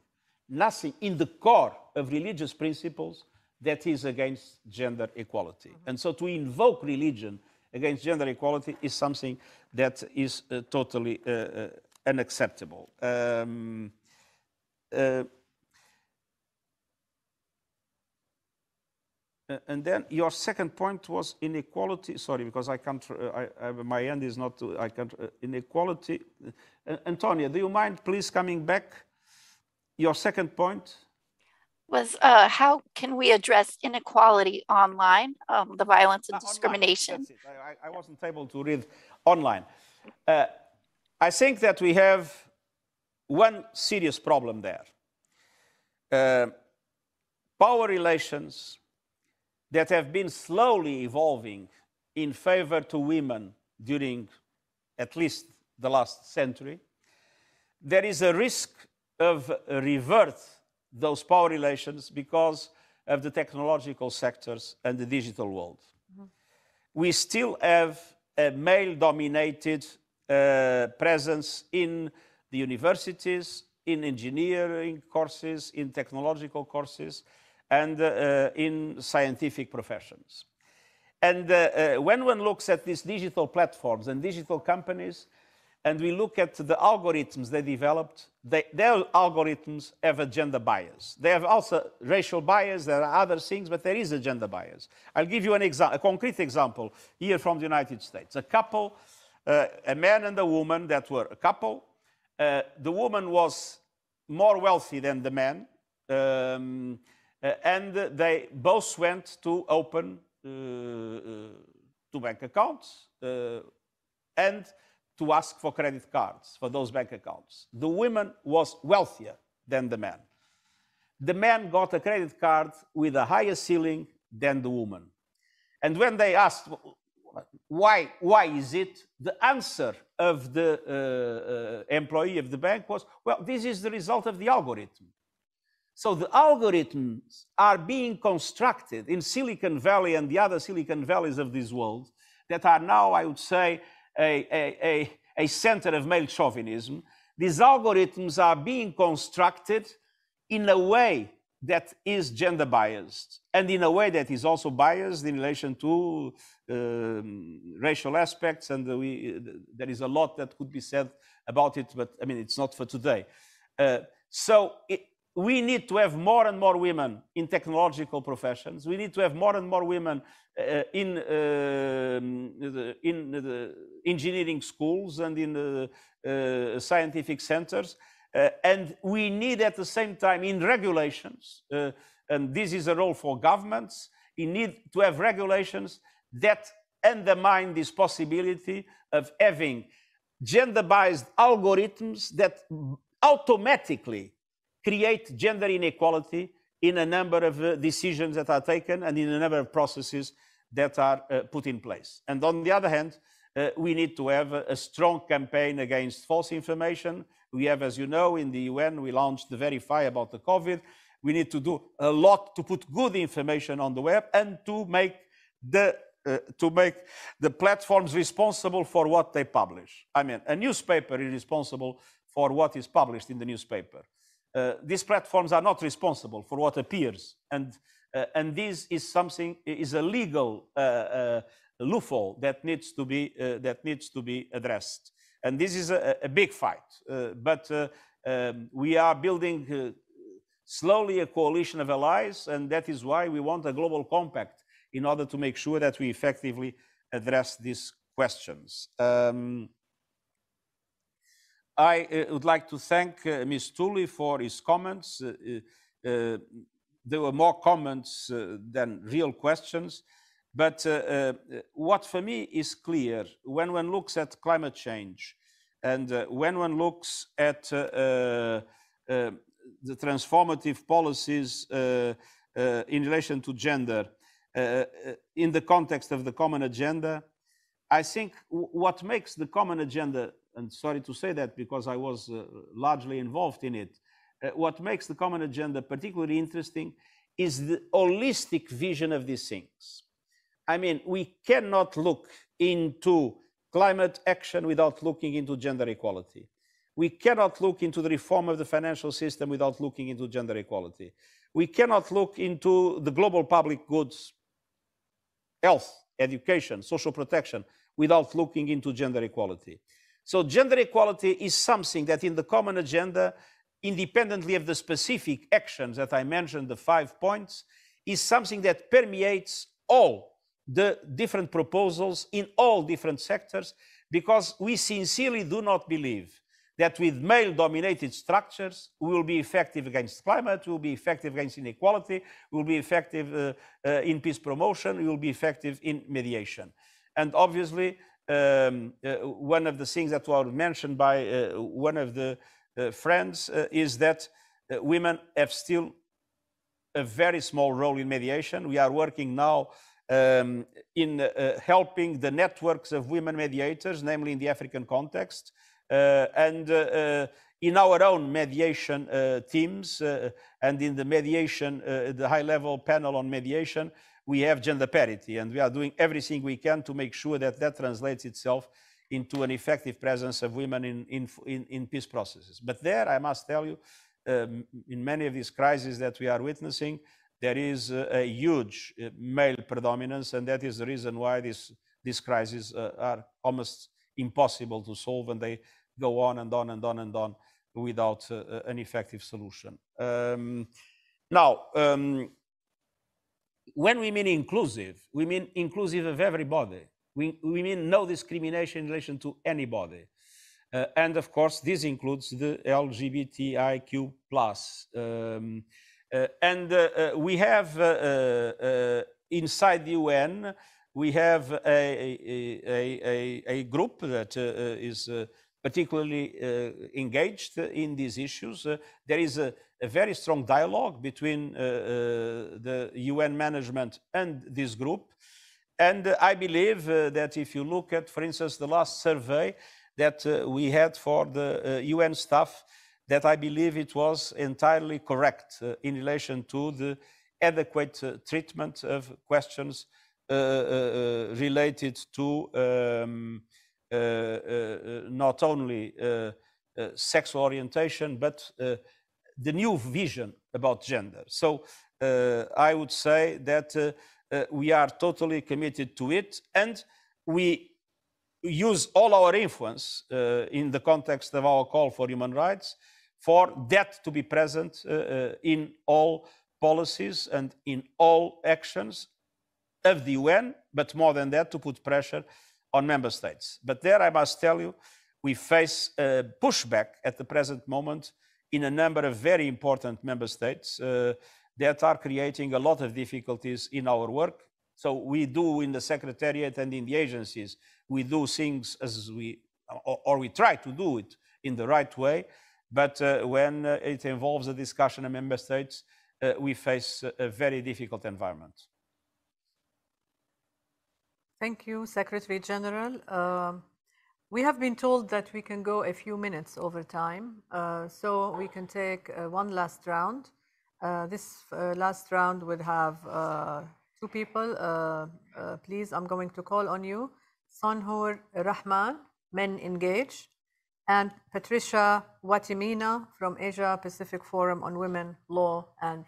in the core of religious principles that is against gender equality. And so to invoke religion against gender equality is something that is totally unacceptable. And then your second point was inequality. Sorry, because I can't. My hand is not. I can't. Inequality. Antonia, do you mind please coming back? Your second point was how can we address inequality online, the violence and discrimination? Online. That's it. I wasn't able to read online. I think that we have one serious problem there. Power relations that have been slowly evolving in favor to women during at least the last century, there is a risk of revert those power relations because of the technological sectors and the digital world. Mm-hmm. We still have a male-dominated presence in the universities, in engineering courses, in technological courses, and in scientific professions. And when one looks at these digital platforms and digital companies, and we look at the algorithms they developed, their algorithms have a gender bias. They have also racial bias, there are other things, but there is a gender bias. I'll give you a concrete example here from the United States. A couple, a man and a woman that were a couple. The woman was more wealthy than the man, and they both went to open two bank accounts and to ask for credit cards for those bank accounts. The woman was wealthier than the man. The man got a credit card with a higher ceiling than the woman. And when they asked, why is it? The answer of the employee of the bank was, well, this is the result of the algorithm. So the algorithms are being constructed in Silicon Valley and the other Silicon Valleys of this world that are now, I would say, a center of male chauvinism. These algorithms are being constructed in a way that is gender biased and in a way that is also biased in relation to racial aspects. And there is a lot that could be said about it, but I mean, it's not for today. We need to have more and more women in technological professions. We need to have more and more women in the engineering schools and in the scientific centers. And we need at the same time in regulations, and this is a role for governments, we need to have regulations that undermine this possibility of having gender-biased algorithms that automatically create gender inequality in a number of decisions that are taken and in a number of processes that are put in place. And on the other hand, we need to have a strong campaign against false information. We have, as you know, in the UN, we launched the Verify about the COVID. We need to do a lot to put good information on the web and to make the platforms responsible for what they publish. I mean, a newspaper is responsible for what is published in the newspaper. These platforms are not responsible for what appears, and this is something is a legal loophole that needs to be addressed. And this is a big fight, but we are building slowly a coalition of allies, and that is why we want a global compact in order to make sure that we effectively address these questions. I would like to thank Ms. Tully for his comments. There were more comments than real questions, but what for me is clear, when one looks at climate change and when one looks at the transformative policies in relation to gender in the context of the common agenda, I think what makes the common agenda, and sorry to say that because I was largely involved in it, what makes the common agenda particularly interesting is the holistic vision of these things. I mean, we cannot look into climate action without looking into gender equality. We cannot look into the reform of the financial system without looking into gender equality. We cannot look into the global public goods, health, education, social protection, without looking into gender equality. So gender equality is something that in the common agenda, independently of the specific actions that I mentioned, the 5 points, is something that permeates all the different proposals in all different sectors, because we sincerely do not believe that with male-dominated structures, we will be effective against climate, we will be effective against inequality, we will be effective in peace promotion, we will be effective in mediation. And obviously, one of the things that was mentioned by one of the friends is that women have still a very small role in mediation. We are working now in helping the networks of women mediators, namely in the African context, and in our own mediation teams and in the mediation, the high-level panel on mediation, we have gender parity, and we are doing everything we can to make sure that that translates itself into an effective presence of women in peace processes. But there, I must tell you, in many of these crises that we are witnessing, there is a huge male predominance, and that is the reason why these crises are almost impossible to solve, and they go on and on and on and on without an effective solution. When we mean inclusive of everybody. We mean no discrimination in relation to anybody. And of course, this includes the LGBTIQ+. We have inside the UN, we have a group that is particularly engaged in these issues. There is a very strong dialogue between the UN management and this group. And I believe that if you look at, for instance, the last survey that we had for the UN staff, that I believe it was entirely correct in relation to the adequate treatment of questions related to not only sexual orientation, but the new vision about gender. So I would say that we are totally committed to it, and we use all our influence in the context of our call for human rights for that to be present in all policies and in all actions of the UN, but more than that, to put pressure on member states. But there, I must tell you, we face pushback at the present moment in a number of very important member states that are creating a lot of difficulties in our work. So we do in the Secretariat and in the agencies, we do things as we try to do it in the right way. But when it involves a discussion of member states, we face a very difficult environment. Thank you, Secretary General. We have been told that we can go a few minutes over time, so we can take one last round. This last round would have two people. Please, I'm going to call on you. Sanhur Rahman, Men Engaged, and Patricia Watimina from Asia Pacific Forum on Women, Law and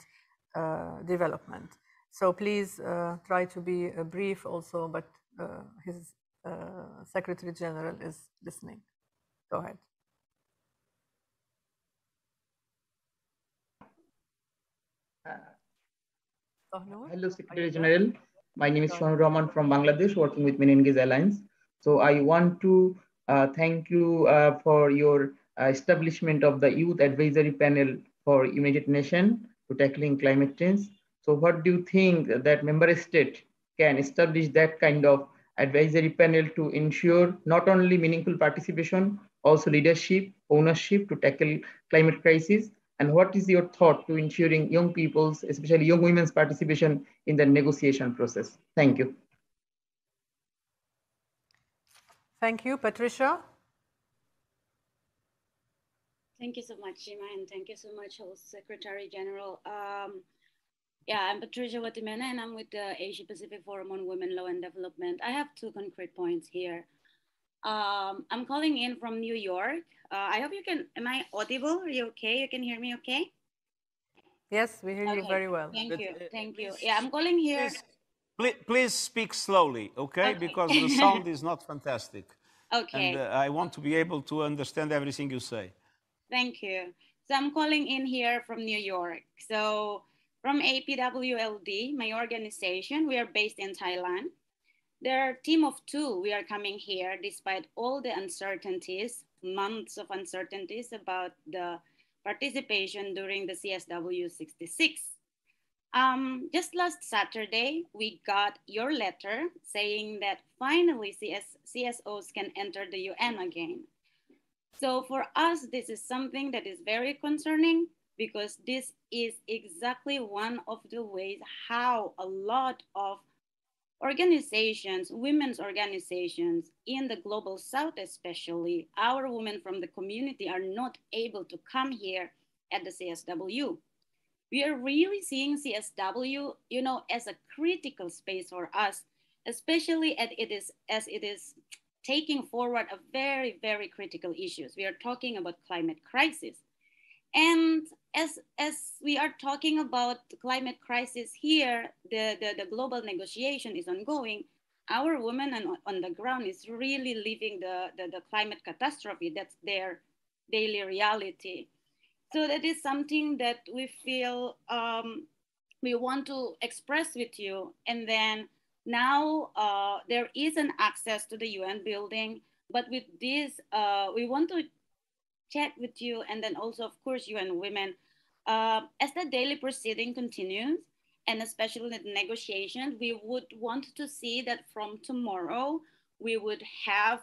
Development. So please try to be brief also, but his Secretary General is listening. Go ahead. Hello, Secretary General. My name is Sanhur Rahman from Bangladesh, working with Men Engage Alliance. So I want to thank you for your establishment of the Youth Advisory Panel for United Nations to tackling climate change. So what do you think that member state can establish that kind of advisory panel to ensure not only meaningful participation, also leadership, ownership to tackle climate crisis? And what is your thought to ensuring young people's, especially young women's participation in the negotiation process? Thank you. Thank you. Patricia? Thank you so much, Shima, and thank you so much, Host Secretary General. Yeah, I'm Patricia Watimena, and I'm with the Asia Pacific Forum on Women, Law and Development. I have two concrete points here. I'm calling in from New York. I hope you can, am I audible? Are you okay? You can hear me okay? Yes, we hear you very well. Thank you, thank you. Yeah, I'm calling here. Please speak slowly, okay? Because the sound is not fantastic. Okay. And I want to be able to understand everything you say. Thank you. So I'm calling in here from New York. So from APWLD, my organization, we are based in Thailand. There are a team of two. We are coming here despite all the uncertainties, months of uncertainties about the participation during the CSW66. Just last Saturday, we got your letter saying that finally CSOs can enter the UN again. So for us, this is something that is very concerning because this is exactly one of the ways how a lot of organizations, women's organizations in the global south, especially our women from the community are not able to come here at the CSW. We are really seeing CSW, you know, as a critical space for us, especially as it is taking forward a very, very critical issues. We are talking about climate crisis. And as we are talking about the climate crisis here, the global negotiation is ongoing. Our women on the ground is really living the climate catastrophe. That's their daily reality. So that is something that we feel we want to express with you. And then now there is an access to the UN building, but with this, we want to chat with you and then also, of course, UN Women. As the daily proceeding continues, and especially the negotiations, we would want to see that from tomorrow, we would have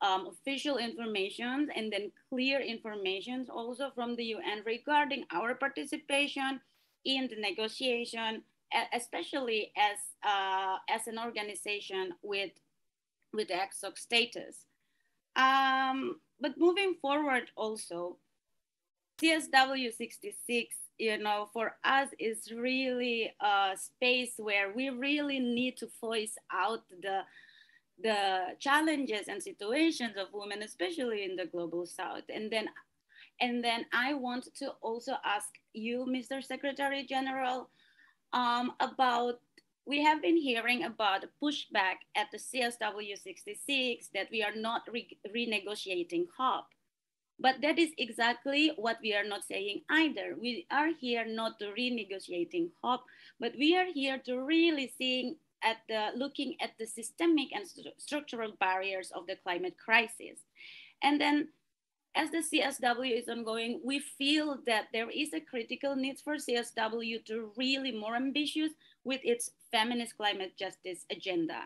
official information and then clear information also from the UN regarding our participation in the negotiation, especially as an organization with EXOC status. But moving forward also, CSW66, you know, for us is really a space where we really need to voice out the challenges and situations of women, especially in the global south. And then I want to also ask you, Mr. Secretary General, about, we have been hearing about pushback at the CSW66 that we are not renegotiating HOP. But that is exactly what we are not saying either. We are here not to renegotiating HOP, but we are here to really looking at the systemic and structural barriers of the climate crisis. And then as the CSW is ongoing, we feel that there is a critical need for CSW to really more ambitious with its feminist climate justice agenda.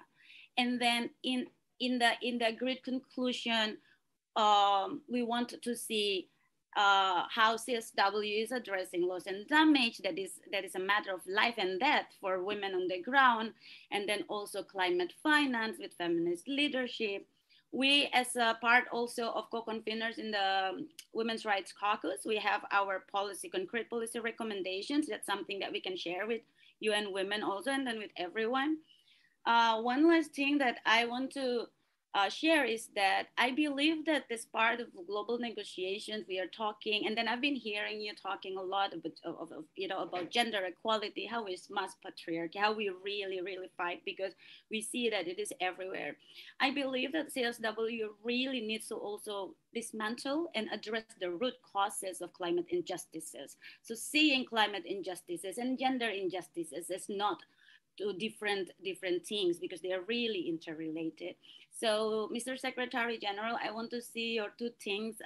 And then in the agreed conclusion, we want to see how CSW is addressing loss and damage that is a matter of life and death for women on the ground, and then also climate finance with feminist leadership. We, as a part also of co-conveners in the Women's Rights Caucus, we have our concrete policy recommendations. That's something that we can share with UN Women also, and then with everyone. One last thing that I want to share is that I believe that this part of global negotiations we are talking, and then I've been hearing you talking a lot about gender equality, how is mass patriarchy, how we really fight, because we see that it is everywhere. I believe that CSW really needs to also dismantle and address the root causes of climate injustices. So seeing climate injustices and gender injustices as not two different things, because they are really interrelated. So, Mr. Secretary General, I want to see your two things,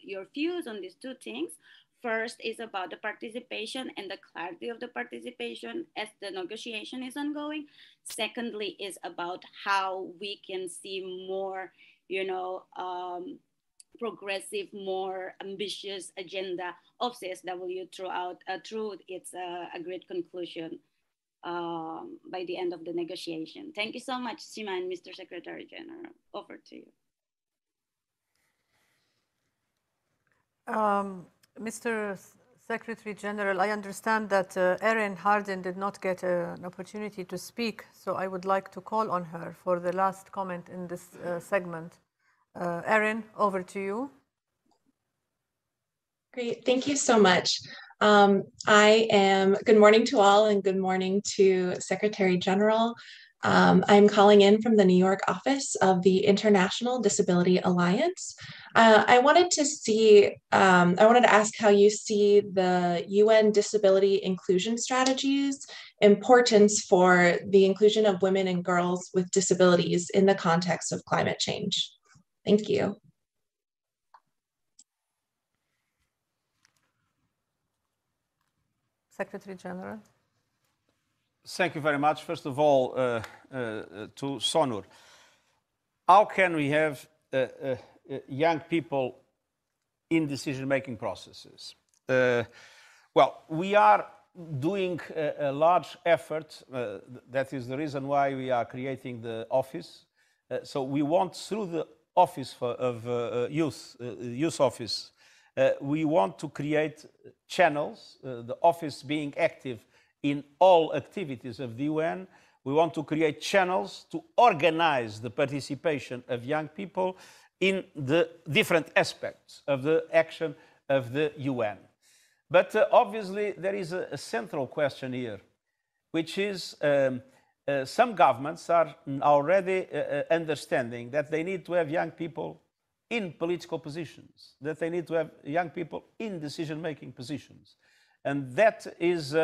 your views on these two things. First is about the participation and the clarity of the participation as the negotiation is ongoing. Secondly is about how we can see more, progressive, more ambitious agenda of CSW through its agreed conclusion. by the end of the negotiation. Thank you so much, Sima and Mr. Secretary General. Over to you. Mr. Secretary General, I understand that Erin Hardin did not get an opportunity to speak, so I would like to call on her for the last comment in this segment. Erin, over to you. Great, thank you so much. Good morning to all and good morning to Secretary General. I'm calling in from the New York office of the International Disability Alliance. I wanted to ask how you see the UN disability inclusion strategies importance for the inclusion of women and girls with disabilities in the context of climate change. Thank you. Secretary General. Thank you very much. First of all, to Sonur. How can we have young people in decision-making processes? Well, we are doing a large effort. That is the reason why we are creating the office. So we want, through the office of youth office, we want to create channels, the office being active in all activities of the UN. We want to create channels to organize the participation of young people in the different aspects of the action of the UN. But obviously there is a central question here, which is some governments are already understanding that they need to have young people in political positions, that they need to have young people in decision-making positions. And that is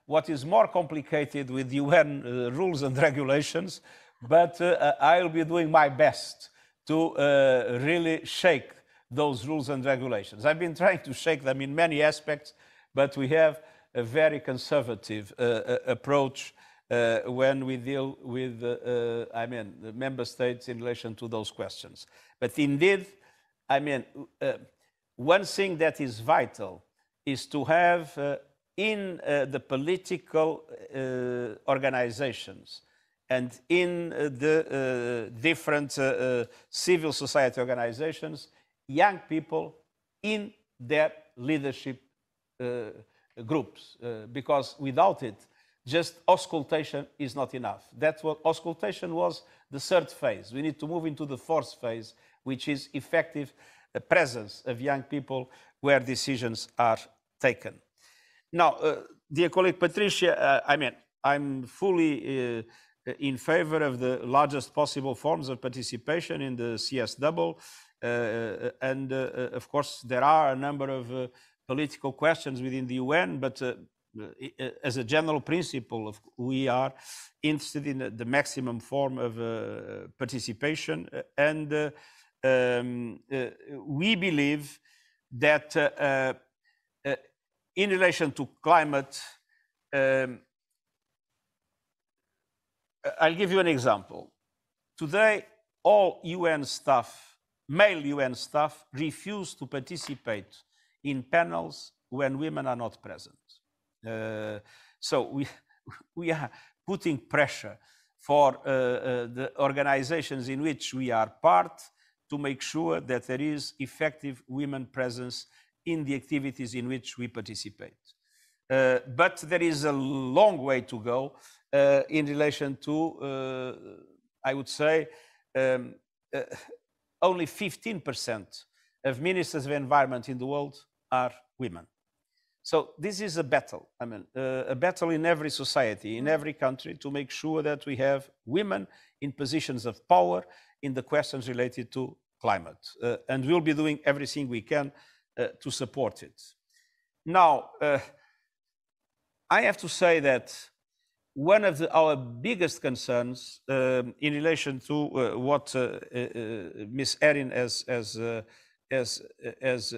what is more complicated with UN rules and regulations, but I'll be doing my best to really shake those rules and regulations. I've been trying to shake them in many aspects, but we have a very conservative approach when we deal with, the member states in relation to those questions. But indeed, one thing that is vital is to have in the political organizations and in the different civil society organizations, young people in their leadership groups, because without it, just auscultation is not enough. That's what auscultation was, the third phase. We need to move into the fourth phase, which is effective presence of young people where decisions are taken. Now, dear colleague Patricia, I'm fully in favor of the largest possible forms of participation in the CSW. And of course, there are a number of political questions within the UN, but as a general principle, we are interested in the maximum form of participation. And we believe that in relation to climate, I'll give you an example. Today, all UN staff, male UN staff, refuse to participate in panels when women are not present. So we are putting pressure for the organizations in which we are part to make sure that there is effective women presence in the activities in which we participate. But there is a long way to go in relation to, I would say, only 15% of ministers of environment in the world are women. So this is a battle, a battle in every society, in every country, to make sure that we have women in positions of power in the questions related to climate. And we'll be doing everything we can to support it. Now, I have to say that one of our biggest concerns in relation to what Ms. Erin has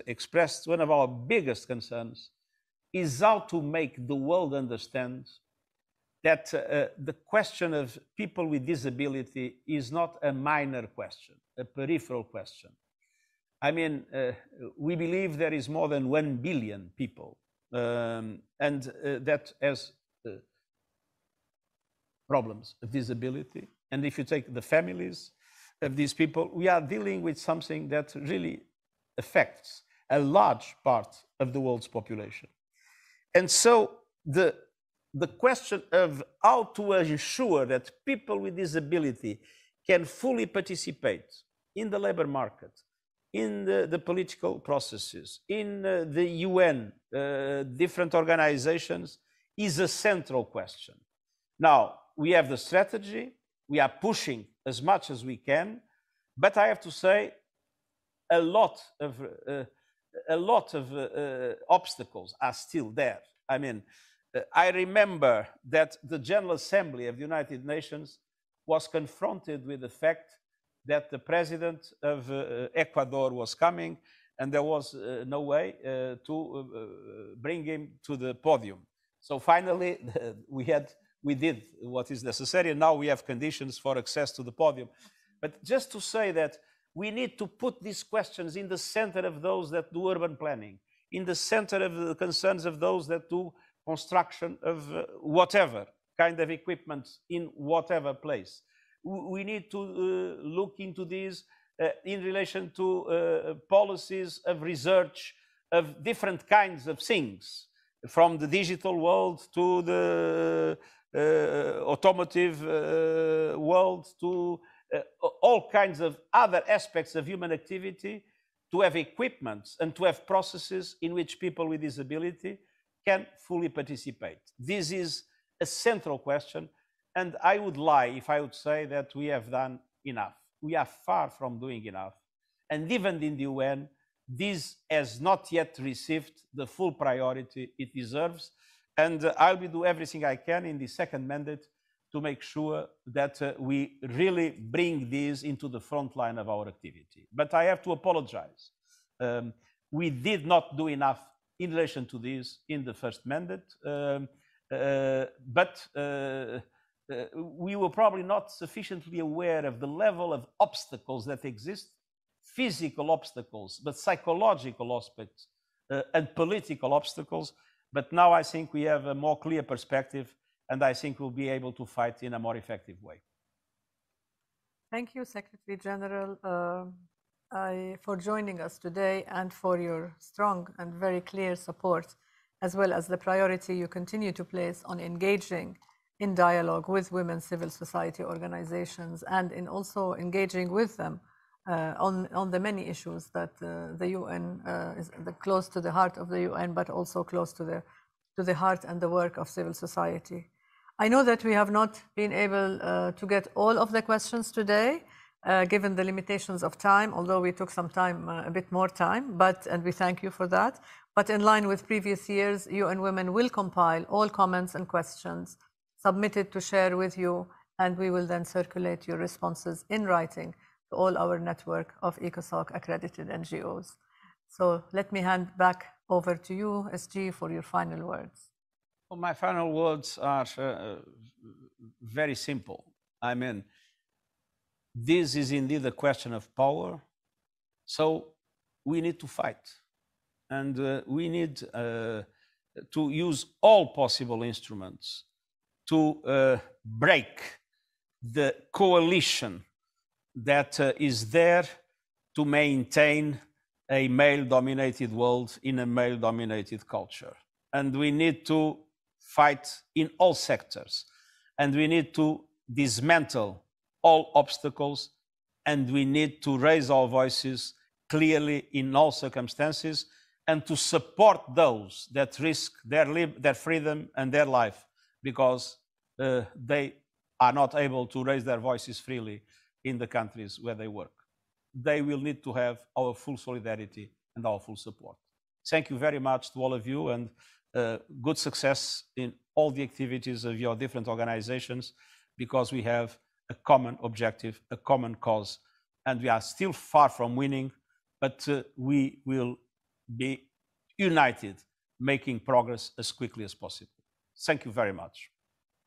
expressed, one of our biggest concerns is how to make the world understand that the question of people with disability is not a minor question, a peripheral question. We believe there is more than 1 billion people, and that, as problems of disability. And if you take the families of these people, we are dealing with something that really affects a large part of the world's population. And so the question of how to ensure that people with disability can fully participate in the labor market, in the political processes, in the UN, different organizations, is a central question. Now, we have the strategy, we are pushing as much as we can, but I have to say a lot of obstacles are still there. I mean, I remember that the General Assembly of the United Nations was confronted with the fact that the president of Ecuador was coming and there was no way to bring him to the podium. So finally, we did what is necessary, and now we have conditions for access to the podium. But just to say that we need to put these questions in the center of those that do urban planning, in the center of the concerns of those that do construction of whatever kind of equipment in whatever place. We need to look into these in relation to policies of research of different kinds of things, from the digital world to the automotive world to all kinds of other aspects of human activity, to have equipment and to have processes in which people with disability can fully participate. This is a central question, and I would lie if I would say that we have done enough. We are far from doing enough. And even in the UN, this has not yet received the full priority it deserves. And I will do everything I can in the second mandate to make sure that we really bring this into the front line of our activity. But I have to apologize. We did not do enough in relation to this in the first mandate, but we were probably not sufficiently aware of the level of obstacles that exist, physical obstacles, but psychological aspects and political obstacles. But now I think we have a more clear perspective, and I think we'll be able to fight in a more effective way. Thank you, Secretary General, for joining us today and for your strong and very clear support, as well as the priority you continue to place on engaging in dialogue with women's civil society organizations and in also engaging with them on the many issues that the UN is close to the heart of the UN, but also close to the heart and the work of civil society. I know that we have not been able to get all of the questions today, given the limitations of time, although we took some time, a bit more time, and we thank you for that. But in line with previous years, UN Women will compile all comments and questions submitted to share with you, and we will then circulate your responses in writing to all our network of ECOSOC accredited NGOs. So let me hand back over to you, SG, for your final words. Well, my final words are very simple. I mean, this is indeed a question of power, so we need to fight. And we need to use all possible instruments to break the coalition that is there to maintain a male-dominated world in a male-dominated culture. And we need to fight in all sectors. And we need to dismantle all obstacles. And we need to raise our voices clearly in all circumstances and to support those that risk their freedom and their life because they are not able to raise their voices freely in the countries where they work. They will need to have our full solidarity and our full support. Thank you very much to all of you, and good success in all the activities of your different organizations, because we have a common objective, a common cause, and we are still far from winning, but we will be united, making progress as quickly as possible. Thank you very much.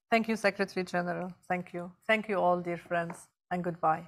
Thank you, Secretary General. Thank you. Thank you all, dear friends, and goodbye.